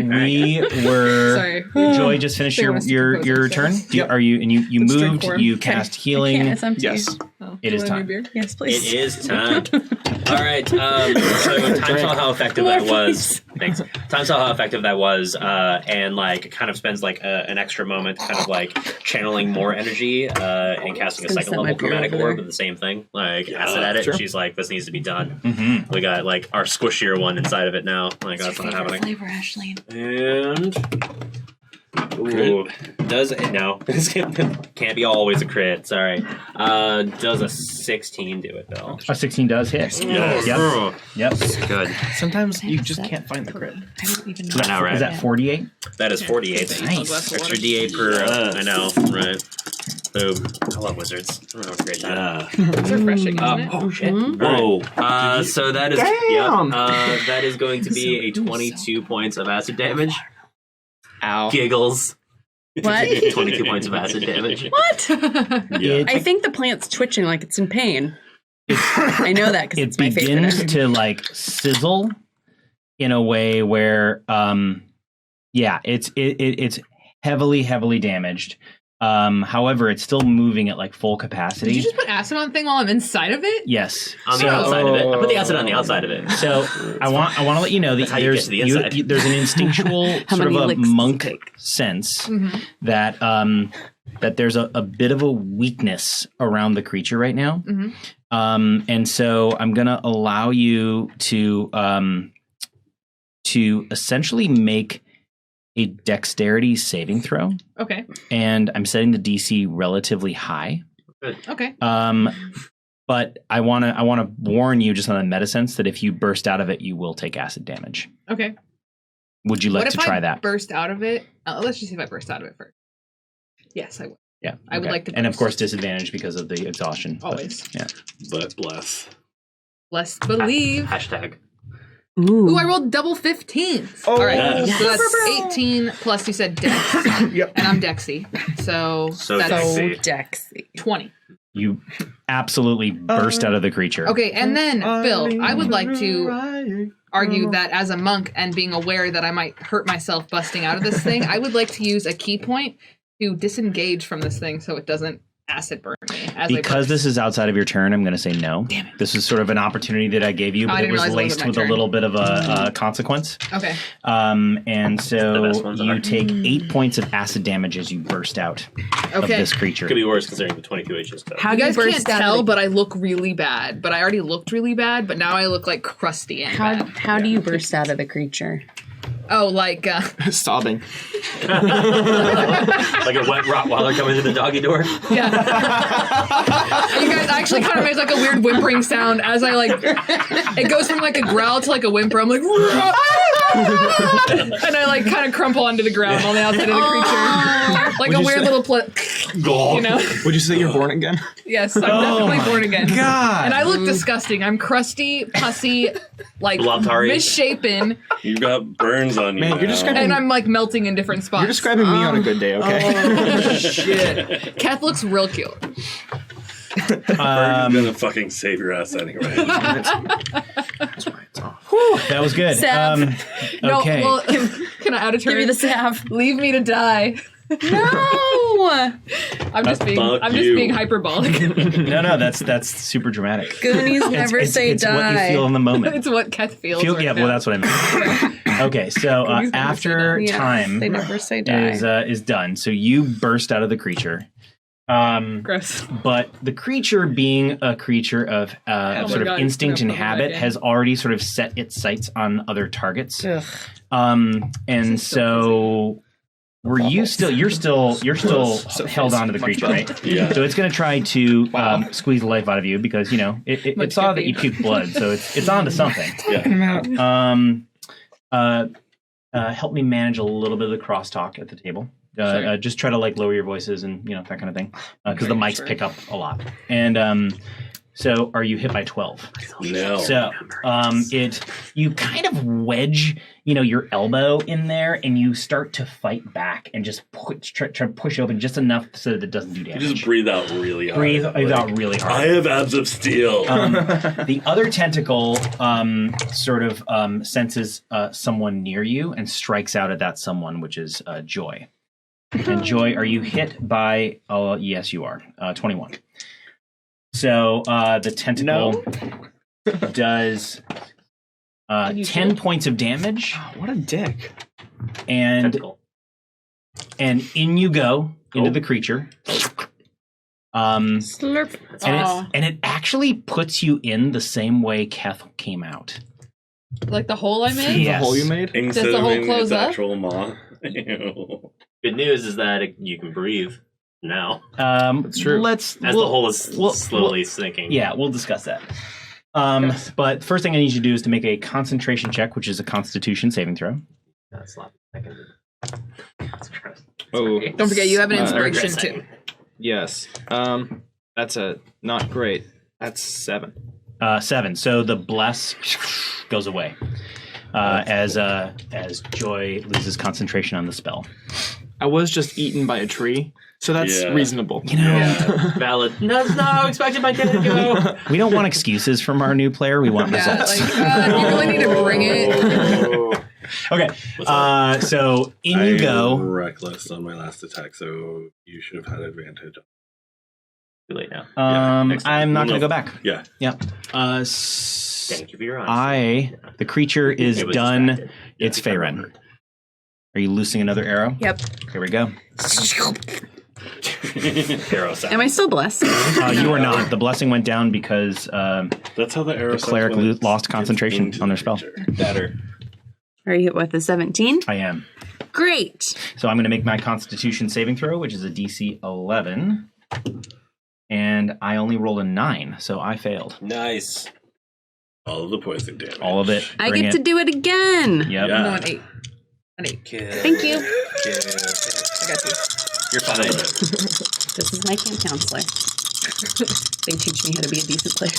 we were. Sorry. Joy, just finished They your want us to your propose your turn. ourselves. Are you and you Let's drink moved? for him. You Okay. cast I healing. can't, it's empty. Yes. Oh, It is you want a new time. beer? Yes, please. It is time. All right. So time saw how effective that was. Thanks. Time saw how effective that was, and like kind of spends like an extra moment, kind of like channeling more energy and casting a Gonna second set my level beer chromatic over orb there. of the same thing. Like acid at it. Sure. She's like, this needs to be done. Mm-hmm. We got like our squishier one inside of it now. Like that's not happening. Flavor, Ashleen. And Ooh, does it? No, can't be always a crit. Sorry. Does a 16 do it though? A 16 does hit. Yes. Yep. Good. Sometimes you just can't find the crit. I don't even know. Is that, right? is that 48? That is 48. Nice. Extra D8 per. I know, right? Boom. I love wizards. Oh, it's a great time. It's refreshing, isn't it? Oh shit! Whoa. So that is that is going to be a 22 points of acid damage. Ow. Giggles. What? 22 points of acid damage. What? Yeah. I think the plant's twitching like it's in pain. I know that because It it's my favorite. begins to like sizzle in a way where, it's heavily damaged. However, it's still moving at like full capacity. Did you just put acid on the thing while I'm inside of it? Yes. On the outside of it. I put the acid on the outside of it. So I want to let you know that That's how you get to the inside. there's an instinctual How sort of many a licks does it monk take? sense that that there's a bit of a weakness around the creature right now, and so I'm gonna allow you to essentially make a dexterity saving throw, Okay. and I'm setting the DC relatively high. Okay. But I want to warn you just on a meta sense that if you burst out of it, you will take acid damage. Okay. Would you like What to if try I that? burst out of it? Let's just see if I burst out of it first. Yes, I would. Yeah, I would like to and of burst. course disadvantage because of the exhaustion. but, Always. yeah. But bless. Let's believe. Hashtag. Ooh. Ooh, I rolled double 15s. Oh, all right. yes. So that's 18 plus you said dex. Yep. And I'm dexy. So that's Dexy. So Dexy. 20. You absolutely burst out of the creature. Okay, and then, Bill, I would like to argue that as a monk and being aware that I might hurt myself busting out of this thing, I would like to use a key point to disengage from this thing so it doesn't acid burn me. Because this is outside of your turn, I'm going to say no. Damn it. This is sort of an opportunity that I gave you, Oh, I but it didn't was realize it laced wasn't my with a turn. little bit of a consequence. Okay. And The so best ones you are. take 8 points of acid damage as you burst out of Okay. this creature. Could be worse considering the 22 H's stuff. How You do guys you can't burst out tell, of the, but I look really bad. But I already looked really bad, but now I look like crusty and bad. how do you burst out of the creature? Oh, like, Sobbing. Like a wet Rottweiler coming through the doggy door. yeah. You guys actually kind of makes like a weird whimpering sound as I like, it goes from like a growl to like a whimper. I'm like, and I like kind of crumple onto the ground on the outside of the creature. Like Would a you weird say- little, you know? Would you say you're born again? Yes, I'm definitely born again. God. And I look disgusting. I'm crusty, pussy, like Blobtari. misshapen, You've got burns on you. Man, you're now. describing- and I'm like melting in different spots. You're describing me on a good day, okay? Shit. Kath looks real cute. Fergie's gonna fucking save your ass anyway. That's why it's off. That was good. Salve. No, Okay. well, can I add a turn? Give me the salve. Leave me to die. No! I'm just being Fuck I'm just you. being hyperbolic. no, that's super dramatic. Goonies never say it's what you die. feel in the moment. It's what Kath feels. right Yeah, now. well, that's what I meant. Okay, so Goonies never say after Yeah, time they never say die. is done, so you burst out of the creature. Gross. But the creature, being a creature of my sort of God, instinct it's and gonna put me habit, back in. has already sort of set its sights on other targets. Ugh. And is so you're still So held fast. onto the Much creature, fun. right? Yeah. So it's going to try to Wow. squeeze the life out of you because it Much saw that caffeine. you puked blood, so it's onto something. Yeah. Help me manage a little bit of the crosstalk at the table. Sure. Just try to like lower your voices and that kind of thing because the mics pick up a lot. And so are you hit by 12? No. So you kind of wedge your elbow in there and you start to fight back and just try to push open just enough so that it doesn't do You damage. just breathe out really hard. Breathe Like, out really hard. I have abs of steel. The other tentacle sort of senses someone near you and strikes out at that someone, which is Joy. And Joy, are you hit by? Oh, yes, you are. 21. So the tentacle does 10 points of damage, Oh, what a dick. and Tentacle. in you go into the creature. Slurp. And it actually puts you in the same way Keth came out. Like the hole I made? Yes. The hole you made? Instead the of hole in close its up? actual maw. Ew. Good news is that you can breathe now. That's true. As the hole is slowly sinking. Yeah, we'll discuss that. But first thing I need you to do is to make a concentration check, which is a Constitution saving throw. That's not. Oh, Don't forget, you have an inspiration too. yes. That's a not great. That's 7. 7. So the bless goes away as Joy loses concentration on the spell. I was just eaten by a tree, so that's reasonable. You know, Valid. That's not how I expected my day to go. we don't want excuses from our new player. We want results. You really need to bring it. Okay, so in you go. Reckless on my last attack, so you should have had advantage. Too late now. I'm not going to go back. Yeah. Yep. Thank you for your honesty. The creature is done. Distracted. It's Faerun. Are you loosing another arrow? Yep. Here we go. Arrow sound. Am I still blessed? You are not. The blessing went down because That's how the arrow. the cleric lost concentration on their spell. Better. Are you hit with a 17? I am. Great. So I'm going to make my Constitution saving throw, which is a DC 11. And I only rolled a 9, so I failed. Nice. All of the poison damage. All of it. I Bring get to do it again. Yep. Yeah. No, an 8. An 8. Thank you. I got you. You're fine. This is my camp counselor. They teach me how to be a decent player.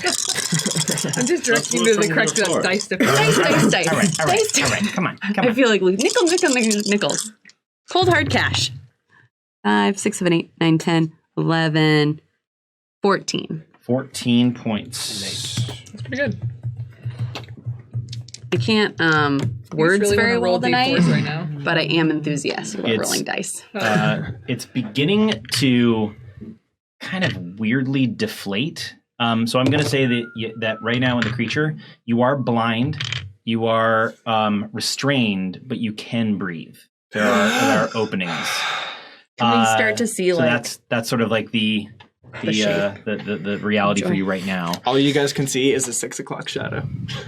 I'm just directing you to the correct dice to Dice. All right, all Dice. right, all right. Come on. I feel like nickels. Cold hard cash. 5, 6, 7, 8, 9, 10, 11, 14. 14 points. That's pretty good. I can't words really very wanna well roll tonight, D4s right now. but I am enthusiastic about It's- rolling dice. It's beginning to kind of weirdly deflate. So I'm going to say that right now in the creature, you are blind, you are restrained, but you can breathe. There are openings. Can we start to see So that's sort of like the reality for you right now. All you guys can see is a 6 o'clock shadow.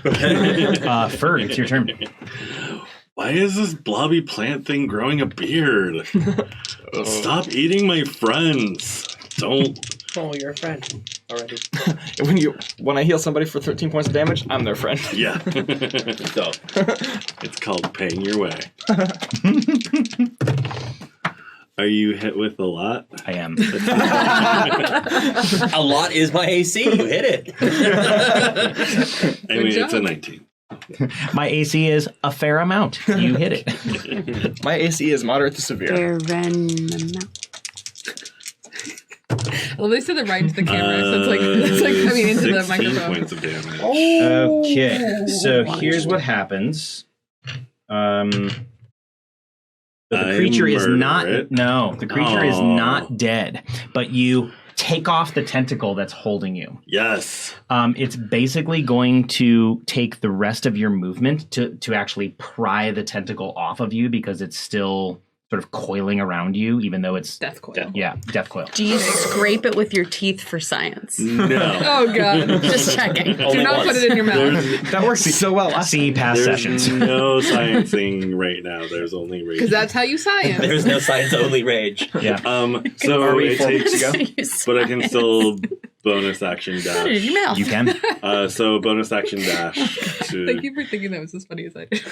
Ferg, it's your turn. Why is this blobby plant thing growing a beard? Stop eating my friends. Don't. Oh, you're a friend already. When I heal somebody for 13 points of damage, I'm their friend. Yeah. So, It's called paying your way. Are you hit with a lot? I am. a lot is my AC. You hit it. I mean, job. it's a 19. My AC is a fair amount. You hit it. My AC is moderate to severe. Well, they said it right into the camera, so it's like coming into the 16 microphone. points of damage. Okay, so here's what happens. The creature is not. No, the creature is not dead, but you take off the tentacle that's holding you. Yes. It's basically going to take the rest of your movement to actually pry the tentacle off of you because it's still sort of coiling around you, even though it's Death coil. Yeah, death coil. Do you scrape it with your teeth for science? No. Oh god! Just checking. Do not put it in your mouth. That works so well. See past There's sessions. no sciencing right now. There's only rage. Because that's how you science. There's no science, only rage. Yeah. So Are we it 4 weeks takes, ago? but I can still bonus action Put it in dash. your mouth. You can. So bonus action dash Thank to you for thinking that was as funny as I did.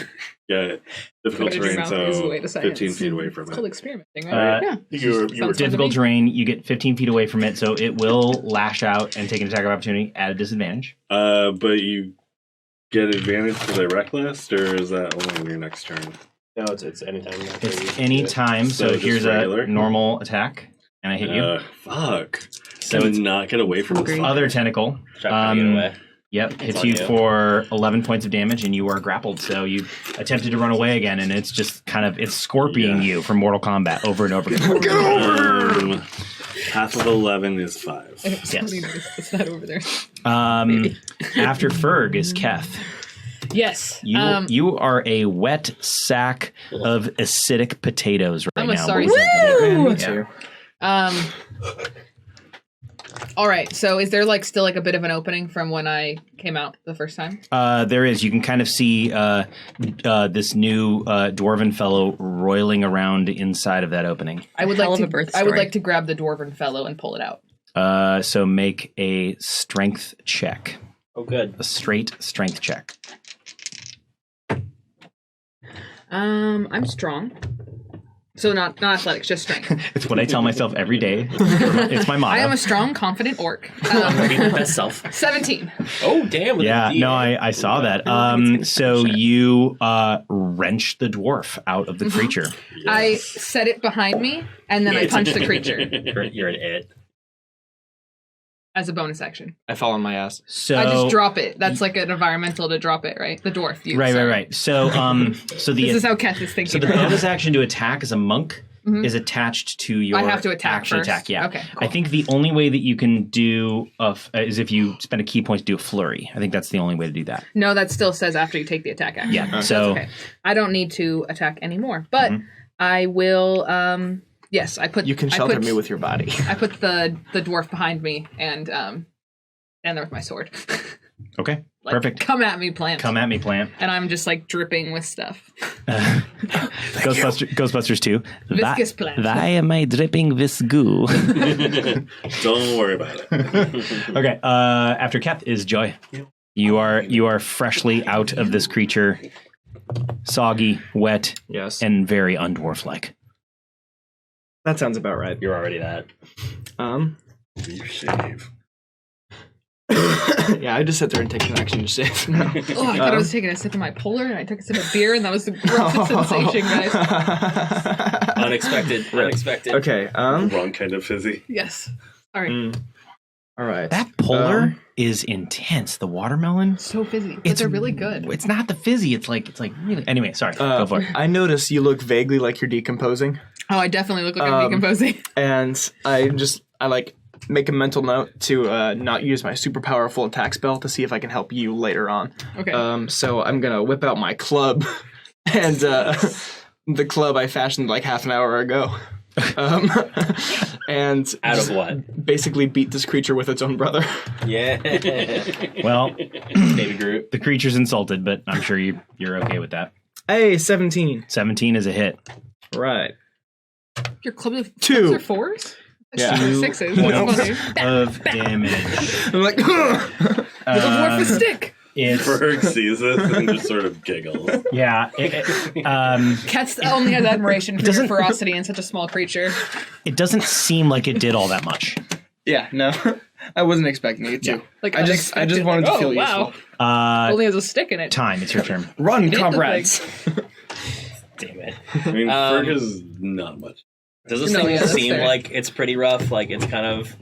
get difficult Put it in your terrain. mouth is the So way to science. 15 feet away from It's called it. experimenting, right? Yeah. You were Sounds fun to Difficult me. terrain, you get 15 feet away from it, so it will lash out and take an attack of opportunity at a disadvantage. but you get advantage because I reckless, or is that only on your next turn? No, it's anytime. It's any time, so So just here's regular? a normal attack, and I hit you. Fuck. So Can it's not get away from Hungry. this. Other tentacle. Try to get away. Yep, hits on you you. for 11 points of damage, and you are grappled. So you attempted to run away again, and it's just kind of it's scorpioning you from Mortal Kombat over and over again. Half of 11 is 5. It's Yes. really nice. It's not over there. After Ferg is Keth. Yes. You are a wet sack of acidic potatoes right I'm a now. sorry boys. sack. Me Yeah. too. All right. So is there like still like a bit of an opening from when I came out the first time? There is. You can kind of see this new dwarven fellow roiling around inside of that opening. I would like to grab the dwarven fellow and pull it out. So make a strength check. Oh, good. A straight strength check. I'm strong. So not athletics, just strength. It's what I tell myself every day. It's my motto. I am a strong, confident orc. Be my best self. 17. Oh, damn. Yeah, no, I saw that. So you wrench the dwarf out of the creature. Yes. I set it behind me, and then I punch the creature. You're an it. As a bonus action. I fall on my ass. So I just drop it. That's like an environmental to drop it, right? The dwarf. Right. So so this is how Keth is thinking. So the bonus action to attack as a monk is attached to your I have to attack action first. Attack. Yeah. Okay. Cool. I think the only way that you can do is if you spend a key point to do a flurry. I think that's the only way to do that. No, that still says after you take the attack action. Yeah. So okay. I don't need to attack anymore, but I will. Yes, I put. You can shelter me with your body. I put the dwarf behind me and stand there with my sword. Okay, perfect. Come at me, plant. Come at me, plant. And I'm just like dripping with stuff. Ghostbusters 2. Viscous plant. Why am I dripping this goo? Don't worry about it. Okay. After Keth is Joy. Yep. You are freshly out of this creature, soggy, wet, yes, and very undwarf-like. That sounds about right. You're already that. You shave. Yeah, I just sit there and take an action to shave. No. I thought I was taking a sip of my polar, and I took a sip of beer, and that was the grossest sensation, guys. Unexpected. Okay. Wrong kind of fizzy. Yes. All right. All right. That polar is intense. The watermelon, so fizzy, but they're really good. It's not the fizzy. It's like really. Anyway, sorry. Go for it. I notice you look vaguely like you're decomposing. Oh, I definitely look like I'm decomposing. And I like make a mental note to not use my super powerful attack spell to see if I can help you later on. Okay. So I'm gonna whip out my club, and the club I fashioned like half an hour ago. And out of what? Basically beat this creature with its own brother. Yeah. Well, Baby Groot. The creature's insulted, but I'm sure you're okay with that. Hey, 17. 17 is a hit. Right. Your club of 2 or 4s? Yeah. 6s. That's funny. Of damage. I'm like, the dwarf with stick. Ferg sees this and just sort of giggles. Yeah. Cats only has admiration for your ferocity in such a small creature. It doesn't seem like it did all that much. Yeah, no. I wasn't expecting it to. Yeah. Like I just wanted to feel useful. Only has a stick in it. Time, it's your turn. Run, comrades. Damn it. I mean, Ferg is not much. Does this thing seem like it's pretty rough? Like it's kind of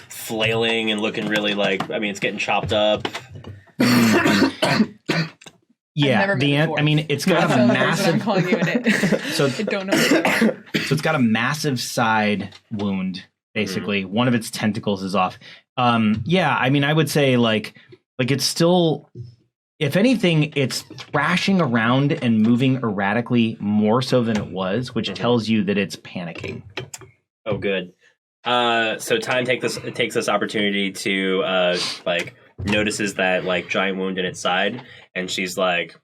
flailing and looking really like, I mean, it's getting chopped up. Yeah, I mean, it's got a massive. I'm calling you in it. So I don't know. So it's got a massive side wound. Basically, one of its tentacles is off. Yeah, I mean, I would say like it's still. If anything, it's thrashing around and moving erratically more so than it was, which tells you that it's panicking. Oh, good. So Time takes this opportunity to notices that like giant wound in its side, and she's like,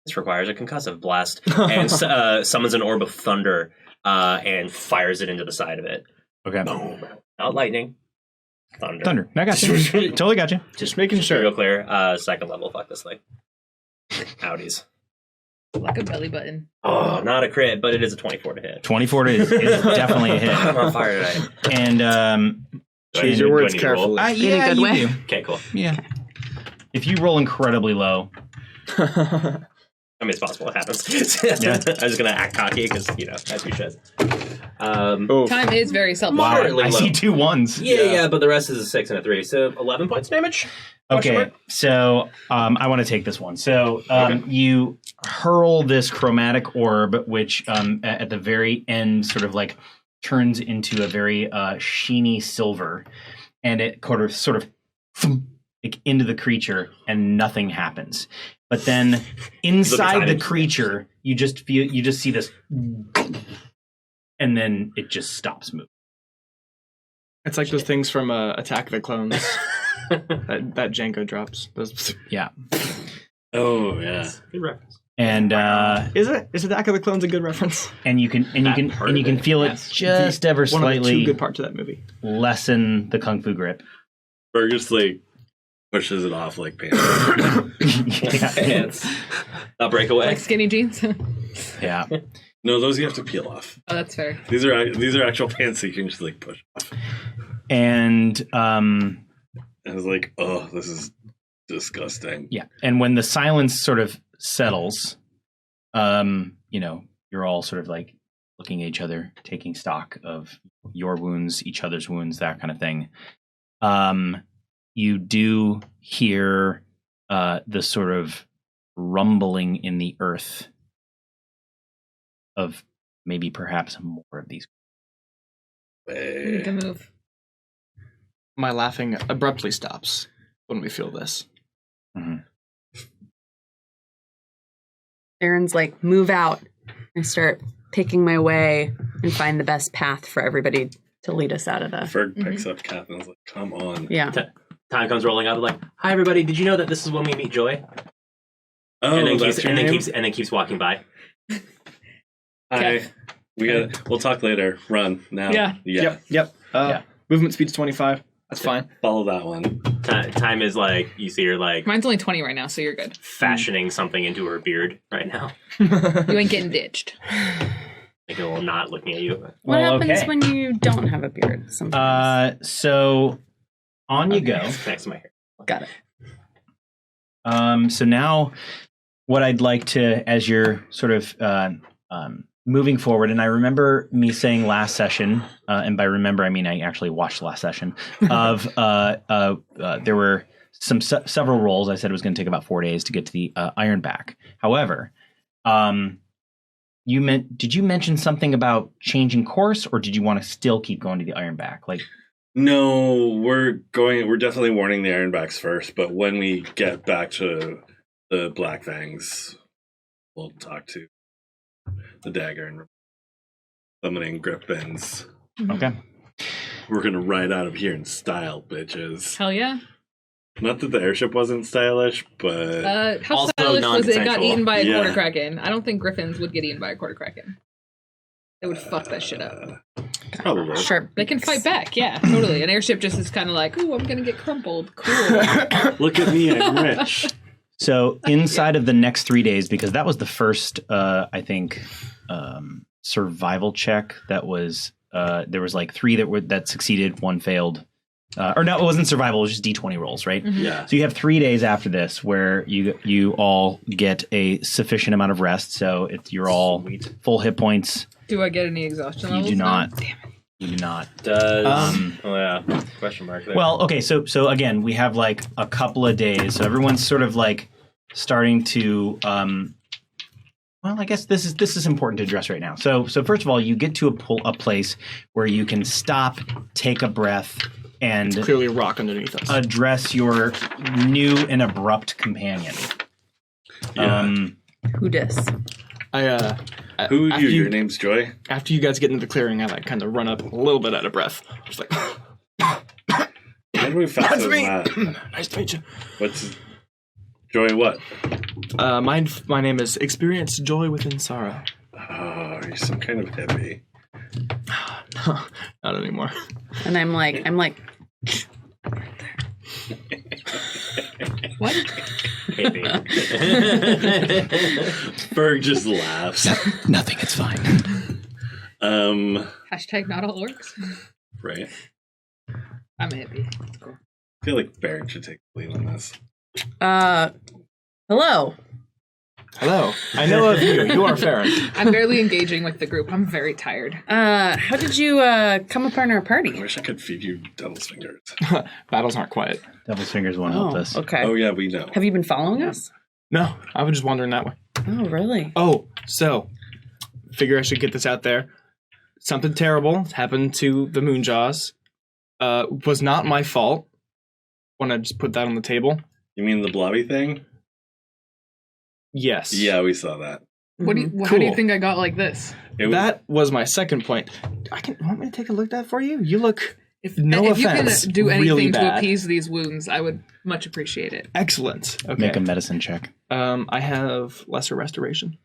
"This requires a concussive blast," and summons an orb of thunder and fires it into the side of it. Okay. Boom. Not lightning. Thunder. I got you. Totally got you. Just making sure. Real clear. Second level. Fuck this thing. Outies. Like a belly button. Oh, not a crit, but it is a 24 to hit. 24 is definitely a hit. I'm on fire tonight. And choose your words carefully. Yeah, in a good way. do. Okay, cool. Yeah. If you roll incredibly low. I mean, it's possible it happens. Yeah. I was going to act cocky because, as you should. Time is very self-aware. Moderately I low. see 2 1s. Yeah, but the rest is a 6 and a 3. So 11 points damage? Okay, so I want to take this one. So you hurl this chromatic orb, which at the very end sort of like turns into a very sheeny silver, and it sort of like into the creature, and nothing happens. But then inside the creature, you just see this, and then it just stops moving. It's like those things from Attack of the Clones that Jango drops. Those... Yeah. Oh yeah. Good reference. And is Attack of the Clones a good reference? And you can feel it just ever One of the slightly two good parts of that movie. lessen the kung fu grip. Fergus like pushes it off like pants. Pants. A breakaway. Like skinny jeans. Yeah. No, those you have to peel off. Oh, that's fair. These are actual pants that you can just like push off. And I was like, oh, this is disgusting. yeah. And when the silence sort of settles, you're all sort of like looking at each other, taking stock of your wounds, each other's wounds, that kind of thing. You do hear the sort of rumbling in the earth of maybe perhaps more of these. We need to move. My laughing abruptly stops when we feel this. Mm-hmm. Aaron's like, move out. I start picking my way and find the best path for everybody to lead us out of the... Ferg picks up Kath and is like, come on. Yeah. Time comes rolling up like, hi everybody, did you know that this is when we meet Joy? Oh, and then that's your name? keeps walking by. Hi. We'll talk later. Run now. Yeah. Yep. Movement speed's 25. That's fine. Follow that one. Time is like, you see her like Mine's only 20 right now, so you're good. fashioning something into her beard right now. You ain't getting ditched. Like a little knot looking at you. What happens okay. when you don't have a beard sometimes? So on you go. Next to my hair. Got it. So now what I'd like to, as you're sort of moving forward, and I remember me saying last session, and by remember I mean I actually watched the last session, of there were several rolls. I said it was going to take about 4 days to get to the Ironback. However, did you mention something about changing course, or did you want to still keep going to the Ironback? Like, no, we're definitely warning the Ironbacks first, but when we get back to the Blackfangs, we'll talk to the dagger and summoning Griffins. okay. We're gonna ride out of here in style, bitches. Hell yeah. Not that the airship wasn't stylish, but How Also stylish was it got non-consensual. eaten by a Yeah. quarter kraken? I don't think griffins would get eaten by a quarter kraken. They would fuck that shit up. probably. Sharp. They can fight back, yeah, totally. An airship just is kind of like, ooh, I'm gonna get crumpled. Cool. Look at me, I'm rich. So inside of the next 3 days, because that was the first, I think, survival check that was, there was like 3 that succeeded, 1 failed. Or no, it wasn't survival, it was just D20 rolls, right? Mm-hmm. Yeah. So you have 3 days after this where you all get a sufficient amount of rest. So you're all full hit points. Do I get any exhaustion You levels? do not. now? Damn it. You do not. Does oh yeah, question mark there. Well, okay, so again, we have like a couple of days, so everyone's sort of like starting to. Well, I guess this is important to address right now. So first of all, you get to a place where you can stop, take a breath, and Clearly a rock underneath us. address your new and abrupt companion. Yeah. Who dis? Who are after you? Your name's Joy? After you guys get into the clearing, I like kind of run up a little bit out of breath. Just like, How do we faster than that? nice to meet you. What's Joy what? My name is Experience Joy Within Sorrow. Oh, are you some kind of hippie? No, not anymore. And I'm like, What? Maybe. Berg just laughs. Nothing, it's fine. Hashtag not all orcs. Right. I'm a hippie. It's cool. I feel like Baron should take the lead on this. hello. Hello. I know of you. You are Farron. I'm barely engaging with the group. I'm very tired. How did you come upon our I party? wish I could feed you devil's fingers. Battles aren't quiet. Devil's fingers won't help us. Okay. Oh yeah, we know. Have you been following us? No, I was just wandering that way. Oh, really? Oh, so figure I should get this out there. Something terrible happened to the Moonjaws. Was not my fault. Want to just put that on the table? You mean the blobby thing? Yes. Yeah, we saw that. What do you, Cool. How do you think I got like this? It was, That was my second point. Want me to take a look at that for you? You look If No if offense, you can do anything really to bad. appease these wounds, I would much appreciate it. Excellent. Okay. Make a medicine check. I have lesser restoration.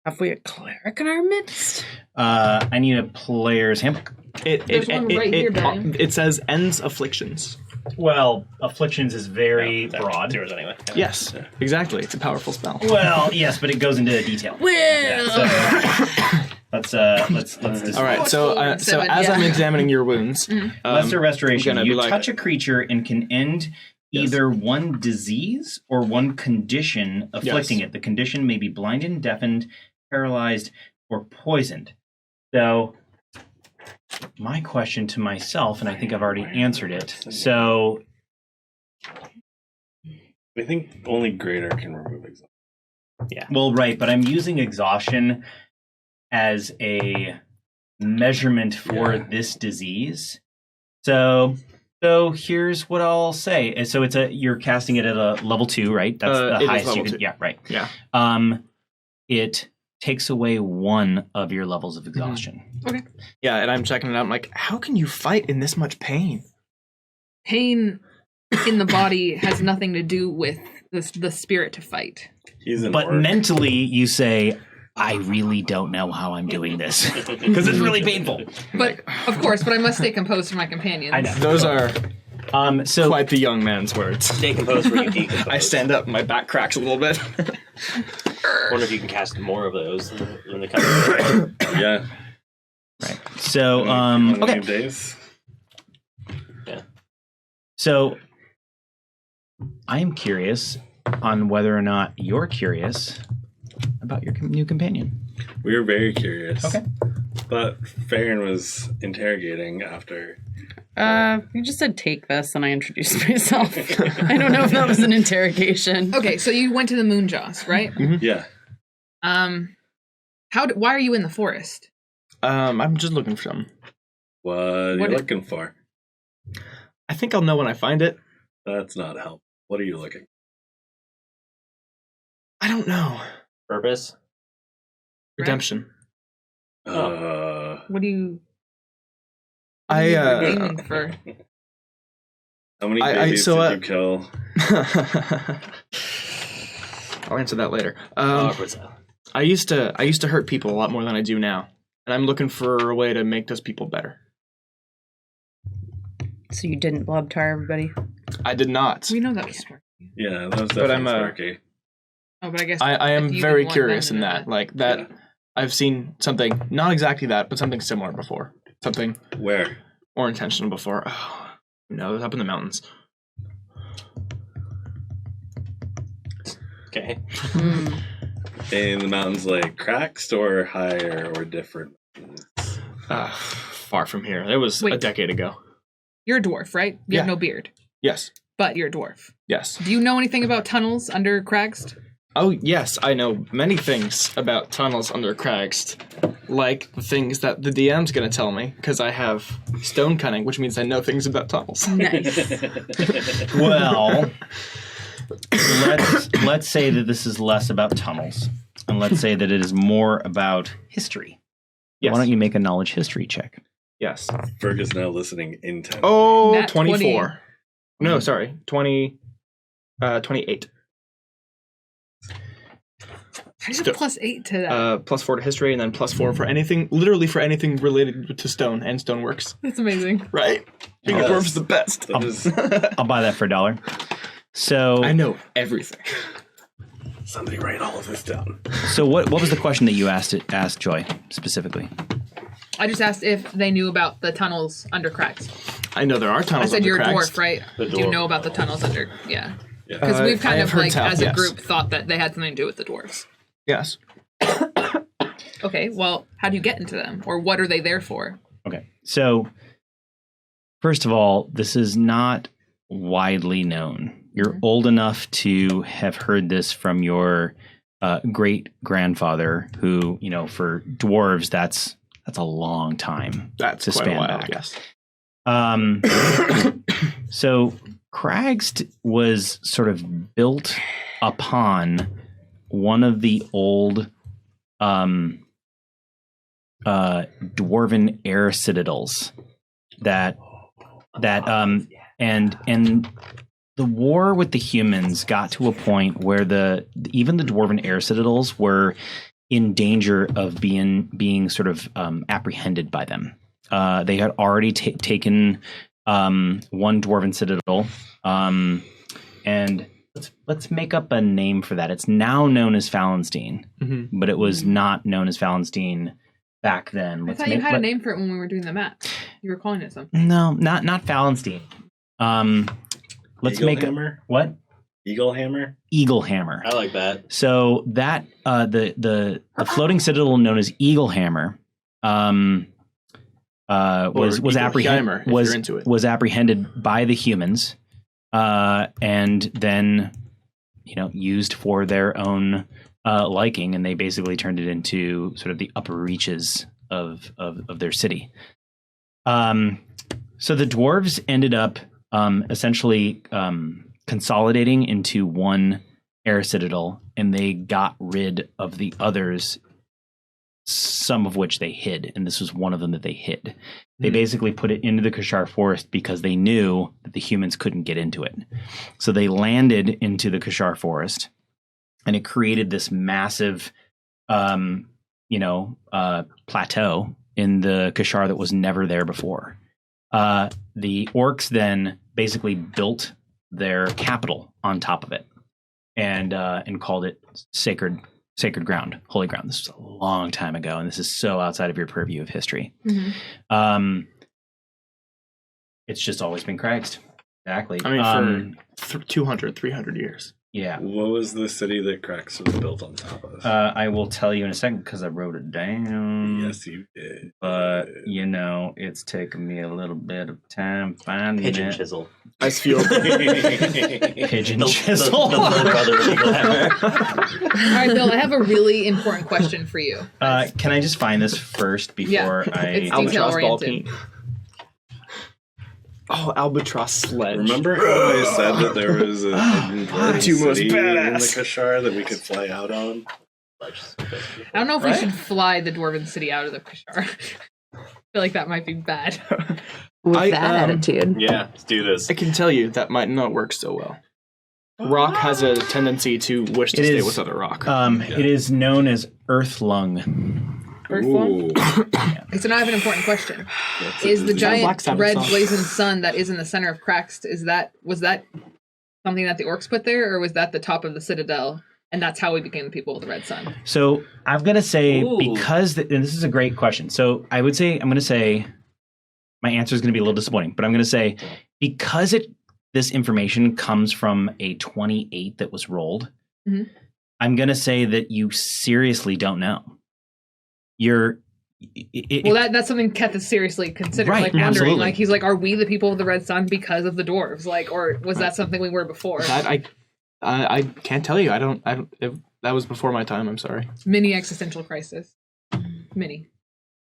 Have we a cleric in our midst? I need a player's handbook. There's one right here, Benny. It says ends afflictions. Well, afflictions is very broad. Yours anyway. Yes, exactly. It's a powerful spell. Well, yes, but it goes into detail. Let's just All right. So as I'm examining your wounds, lesser restoration. gonna You be like- touch a creature and can end either one disease or one condition afflicting it. The condition may be blinded, deafened, paralyzed, or poisoned. So, my question to myself, and I think I've already answered it. So, I think only greater can remove exhaustion. well, right, but I'm using exhaustion as a measurement for this disease. So here's what I'll say. And so you're casting it at a level 2, right? That's the it is highest you level can. 2. Yeah, right. Yeah. It takes away 1 of your levels of exhaustion. Okay. Yeah, and I'm checking it out. I'm like, how can you fight in this much pain? Pain in the body has nothing to do with the spirit to fight. He's an But orc. mentally, you say, I really don't know how I'm doing this because it's really painful. But of course, I must stay composed for my companions. I know. Those are So quite the young man's words. Stay composed where you decompose. I stand up, my back cracks a little bit. I wonder if you can cast more of those in the coming. Yeah. right. So Okay. okay. Days. So I am curious on whether or not you're curious about your new companion. We were very curious. Okay. But Farron was interrogating after. You just said take this, and I introduced myself. I don't know if that was an interrogation. Okay, so you went to the Moonjaws, right? Yeah. Why are you in the forest? I'm just looking for something. What are you What looking for? I think I'll know when I find it. That's not help. What are you looking? I don't know. Purpose? Redemption. What do you? I aiming for? How many babies did you kill? I'll answer that later. Awkward silence. I used to hurt people a lot more than I do now, and I'm looking for a way to make those people better. So you didn't blob tar everybody? I did not. We know that was smart. Yeah, that was But I'm, definitely Sparky. Oh, but I guess I am if you very didn't want curious them in to know that. Like that, Yeah. I've seen something, not exactly that, but something similar before. Something Where? more intentional before. Oh, no, it was up in the mountains. Okay. In the mountains, like cracks or higher or different? Far from here. It was a Wait. decade ago. You're a dwarf, right? You have Yeah. no beard, Yes. but you're a dwarf. Yes. Do you know anything about tunnels under Cragst? Oh, yes, I know many things about tunnels under Cragst. Like the things that the DM's gonna tell me, because I have stone cunning, which means I know things about tunnels. Nice. Well, let's say that this is less about tunnels, and let's say that it is more about history. Yes. Why don't you make a knowledge history check? Yes. Ferg is now listening intently. Oh, Nat 24. No, sorry. 28. I just plus 8 to that. +4 to history, and then +4 for anything, literally for anything related to stone and stoneworks. That's amazing. Right? Being a Yes. dwarf is the best. That is I'll buy that for $1. So, I know everything. somebody write all of this down. so what was the question that you asked Joy specifically? I just asked if they knew about the tunnels under Cragst. I know there are I tunnels said under you're a Cragst. dwarf, right? The Do you dwarf. know about the tunnels under? Yeah. Yeah. Because we've I kind have of heard like, tell, as a yes. group, thought that they had something to do with the dwarves. Yes. Okay, well, how do you get into them? Or what are they there for? Okay. So, first of all, this is not widely known. You're old enough to have heard this from your great grandfather, who, for dwarves, that's a long time. That's to quite span a while, back. yes. So Cragst was sort of built upon one of the old dwarven air citadels that that and the war with the humans got to a point where even the dwarven air citadels were in danger of being sort of apprehended by them. They had already taken one dwarven citadel, and let's make up a name for that. It's now known as Fallenstein, but it was not known as Fallenstein back then. I thought you had a name for it when we were doing the map. You were calling it something. No, not Fallenstein. Let's make what? Eagle Hammer? Eagle Hammer. I like that. So that the floating citadel known as Eagle Hammer was apprehended by the humans and then used for their own liking, and they basically turned it into sort of the upper reaches of their city. So the dwarves ended up essentially consolidating into one air citadel, and they got rid of the others, some of which they hid, and this was one of them that they hid. They basically put it into the Kashar Forest because they knew that the humans couldn't get into it. So they landed into the Kashar Forest, and it created this massive plateau in the Kashar that was never there before. The orcs then basically built their capital on top of it, and called it sacred ground, holy ground. This was a long time ago, and this is so outside of your purview of history. It's just always been Craigst. Exactly. I mean, for 200, 300 years. Yeah. What was the city that Craigst was built on top of? I will tell you in a second because I wrote it down. Yes, you did. But, it's taken me a little bit of time finding Pigeon it. chisel. Pigeon chisel. All right, Bill, I have a really important question for you. Can I just find this first before it's I... detail-oriented. Oh, albatross sledge. Remember how I said that there was a hidden city in the badass. Kashar that we could fly out on? I don't know if we should fly the dwarven city out of the Kashar. I feel like that might be bad. With that attitude. Yeah, let's do this. I can tell you that might not work so well. Rock has a tendency to wish to stay with other rock. It is known as Earthlung. Earthlung? Okay, so now I have an important question. Is the giant red blazing sun that is in the center of Craigst, was that something that the orcs put there, or was that the top of the citadel, and that's how we became the people of the red sun? So I'm going to say, because, and this is a great question. So I'm going to say, my answer is going to be a little disappointing, but I'm going to say, because this information comes from a 28 that was rolled, I'm going to say that you seriously don't know. That's something Keth is seriously considering, right, wondering. absolutely. He's like, are we the people of the Red Sun because of the dwarves? Or was that something we were before? I can't tell you. I don't. That was before my time. I'm sorry. Mini existential crisis. Mini.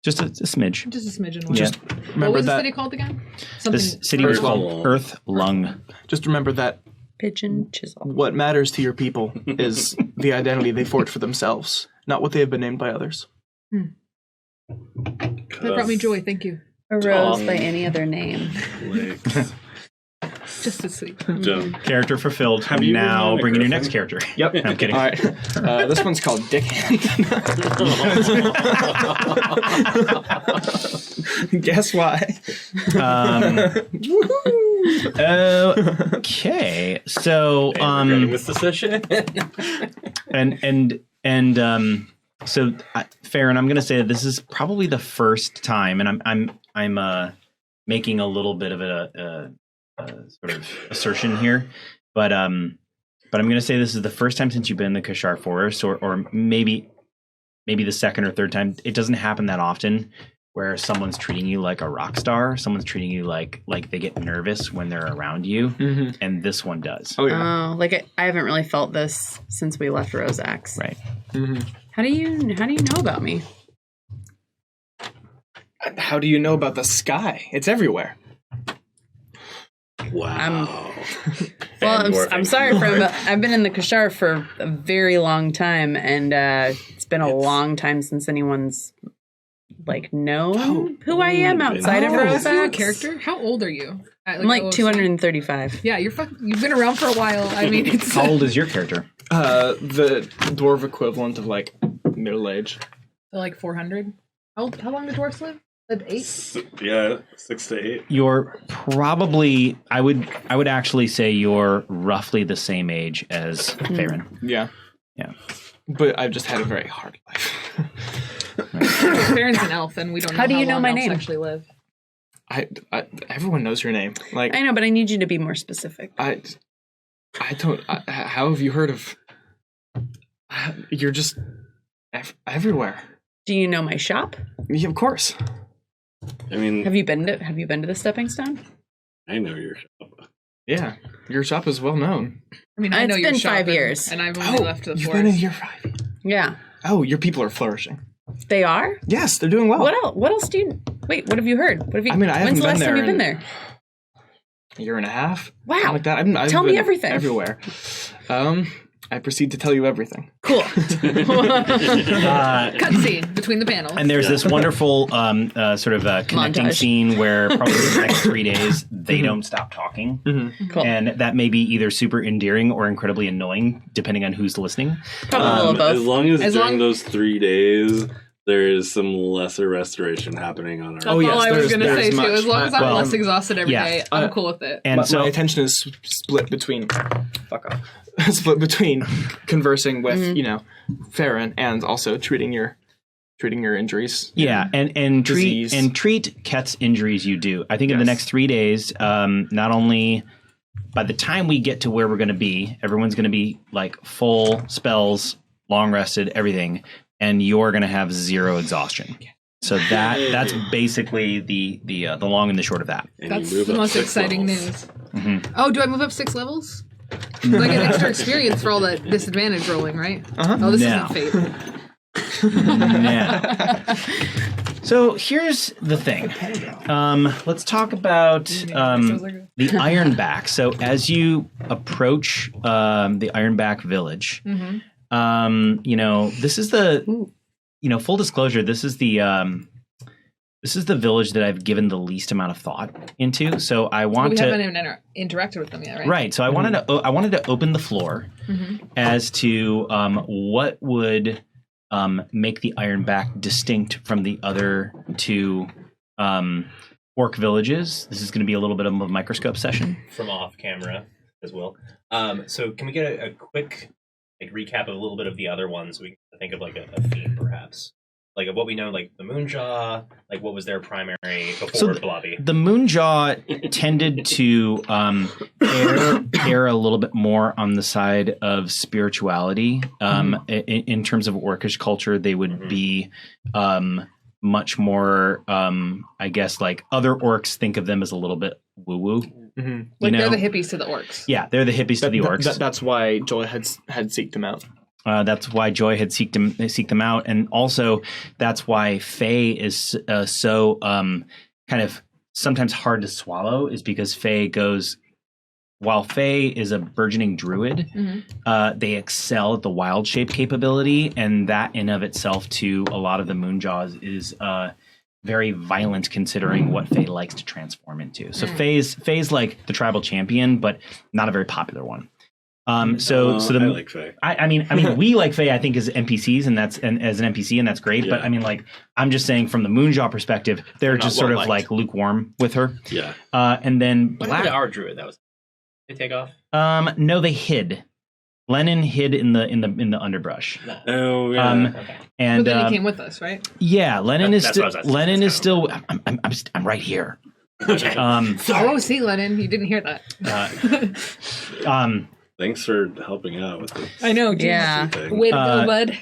Just a smidge. Just a smidgen. Just remember what was that the city called again? This city was called Earthlung. Just remember that Pigeon chisel. what matters to your people is the identity they forge for themselves, not what they have been named by others. That brought me joy. Thank you. A rose by any other name. Just to sleep. Character fulfilled. Have you now been on a bring in your griffin? next character. Yep. I'm kidding. All right. This one's called Dickhand. Guess why? Okay. So this decision. So Farron, I'm going to say that this is probably the first time, and I'm making a little bit of a sort of assertion here, but I'm going to say this is the first time since you've been in the Kashar Forest, or maybe the second or third time. It doesn't happen that often where someone's treating you like a rock star. Someone's treating you like they get nervous when they're around you, and this one does. Oh yeah. I haven't really felt this since we left Rosax. Right. How do you know about me? How do you know about the sky? It's everywhere. Wow. I'm sorry, friend, but I've been in the Kashar for a very long time, and it's been a long time since anyone's like know who I am outside of Is your Rosax. character? How old are you? I'm like 235. Yeah, you've been around for a while. I mean, it's How old is your character? The dwarf equivalent of like middle age. like 400. How long do dwarves live? Live 8? Yeah, 6 to 8. You're probably I would actually say you're roughly the same age as Farron. Yeah. Yeah. But I've just had a very hard life. Farron's an elf, and we don't know How do you know long my elves name? actually live. I everyone knows your name. Like I know, but I need you to be more specific. I don't. How have you heard of? You're just everywhere. Do you know my shop? Yeah, of course. I mean, Have you been to the Stepping Stone? I know your shop. Yeah, your shop is well known. I mean, I It's know your been shop 5 years. and I've only left the you've forest. been in here 5 years. Yeah. Oh, your people are flourishing. They are? Yes, they're doing well. What else? What else do you? Wait, what have you heard? What have you? I mean, I haven't when's the last been time you've been there there? A year and a half. Wow. Something like that. I've Tell me been everything. Everywhere. I proceed to tell you everything. Cool. Cutscene between the panels. And there's this wonderful sort of connecting Montage. scene where probably the next 3 days they don't stop talking. Cool. And that may be either super endearing or incredibly annoying, depending on who's listening. Probably a little of As both. long as, As during long- those 3 days, there is some lesser restoration happening on our. That's Oh, yes, all I was there's- going to say, there's too. much. As long as I'm Well, less exhausted every yeah. day, I'm cool with it. And My so attention is split between split between conversing with Farron and also treating your injuries. yeah, and Disease. treat Ket's injuries you do. I think in the Yes. next 3 days, not only by the time we get to where we're going to be, everyone's going to be like full spells, long rested, everything, and you're going to have 0 exhaustion. So that's basically the long and the short of that. And That's you move the up most 6 exciting levels. news. Oh, do I move up 6 levels? Do I get extra experience for all that disadvantage rolling, right? Oh, this No. isn't fate. Yeah. So here's the thing. Let's talk about the Ironback. So as you approach the Ironback village, this is the, full disclosure, this is the village that I've given the least amount of thought into. So I want We to haven't even interacted with them yet, right? right. So I wanted to open the floor as to what would make the Ironback distinct from the other 2 orc villages. This is going to be a little bit of a microscope session. From off camera as well. So can we get a quick recap of a little bit of the other ones? So we can think of a theme, perhaps. Like of what we know, like the Moonjaw, like what was their primary before Blobby? The Moonjaw tended to err a little bit more on the side of spirituality. In terms of orcish culture, they would be much more, I guess, like other orcs think of them as a little bit woo-woo. Mm-hmm. Like they're the hippies to the orcs. Yeah, they're the hippies to the orcs. That's why Joy had seeked them out. That's why Joy had seek them out, and also that's why Fae is so kind of sometimes hard to swallow. Is because Fae goes, while Fae is a burgeoning druid, they excel at the wild shape capability, and that in of itself to a lot of the Moonjaws is very violent, considering what Fae likes to transform into. So Fae's like the tribal champion, but not a very popular one. I like Fae. I mean, we like Fae, I think, as NPCs, and as an NPC, and that's great. Yeah. But I mean, like, I'm just saying from the Moonjaw perspective, they're just sort of like lukewarm with her. Yeah. And then What happened to our druid? That was they take off. No, they hid. Lennon hid in the underbrush. Oh yeah. Okay. And But then he came with us, right? yeah, Lennon is That's what I still. was asking. Lennon is That's still. I'm right here. Okay. Oh, see, Lennon, you didn't hear that. Thanks for helping out with this. I know, Yeah. thing. Way to go, bud.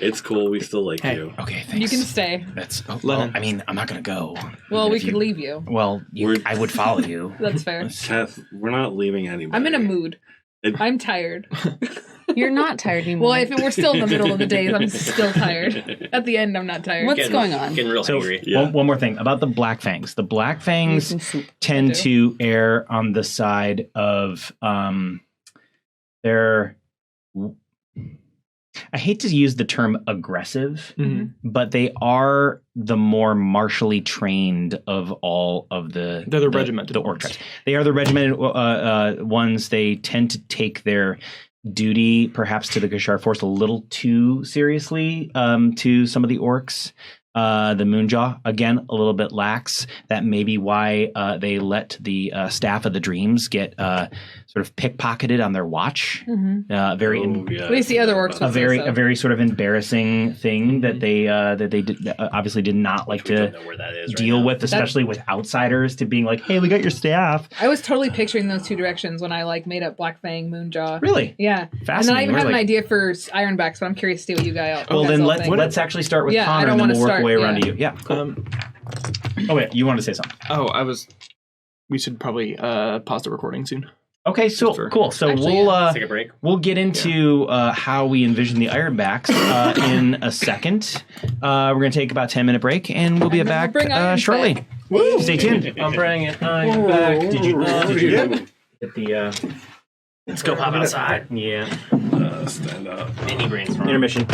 It's cool. We still like Hey, you. okay, thanks. You can stay. That's. Oh, Lennon. well, I mean, I'm not gonna go. Well, Even we if could leave you. Well, I would follow you. That's fair. Kath, we're not leaving anybody. I'm in a mood. It- I'm tired. You're not tired anymore. Well, if we're still in the middle of the days, I'm still tired. At the end, I'm not tired. What's going on? Getting real So angry. Yeah. one more thing about the Blackfangs. The Blackfangs tend to err on the side of they're I hate to use the term aggressive, Mm-hmm. but they are the more martially trained of all of the. They're the regimented orc tribes. They are the regimented ones. They tend to take their duty, perhaps to the Kashar Forest, a little too seriously. To some of the orcs. The Moonjaw, again, a little bit lax. That may be why they let the Staff of the Dreams get sort of pickpocketed on their watch. Mm-hmm. Very, at least the other orcs. a very sort of embarrassing thing that they obviously did not like to know where that is deal right now. with, especially with outsiders, to being like, "Hey, we got your staff." I was totally picturing those two directions when I made up Blackfang, Moonjaw. Really? Yeah. And then I Fascinating. even We're had an like- idea for Ironbacks, but I'm curious to see what you guys. Well, then let's actually start with Yeah, I Connor, don't and then wanna we'll work our start- way around yeah. to you. Yeah. Cool. Oh wait, you wanted to say something? We should probably pause the recording soon. Okay, so cool. So Actually, Let's take a break. we'll get into how we envision the Ironbacks in a second. We're going to take about 10-minute break, and we'll be And then back we'll bring Irons shortly. back. Stay tuned. I'm bringing it back. Did you get the? Let's go pop outside. Yeah. Stand up. Mini brainstorm. Intermission.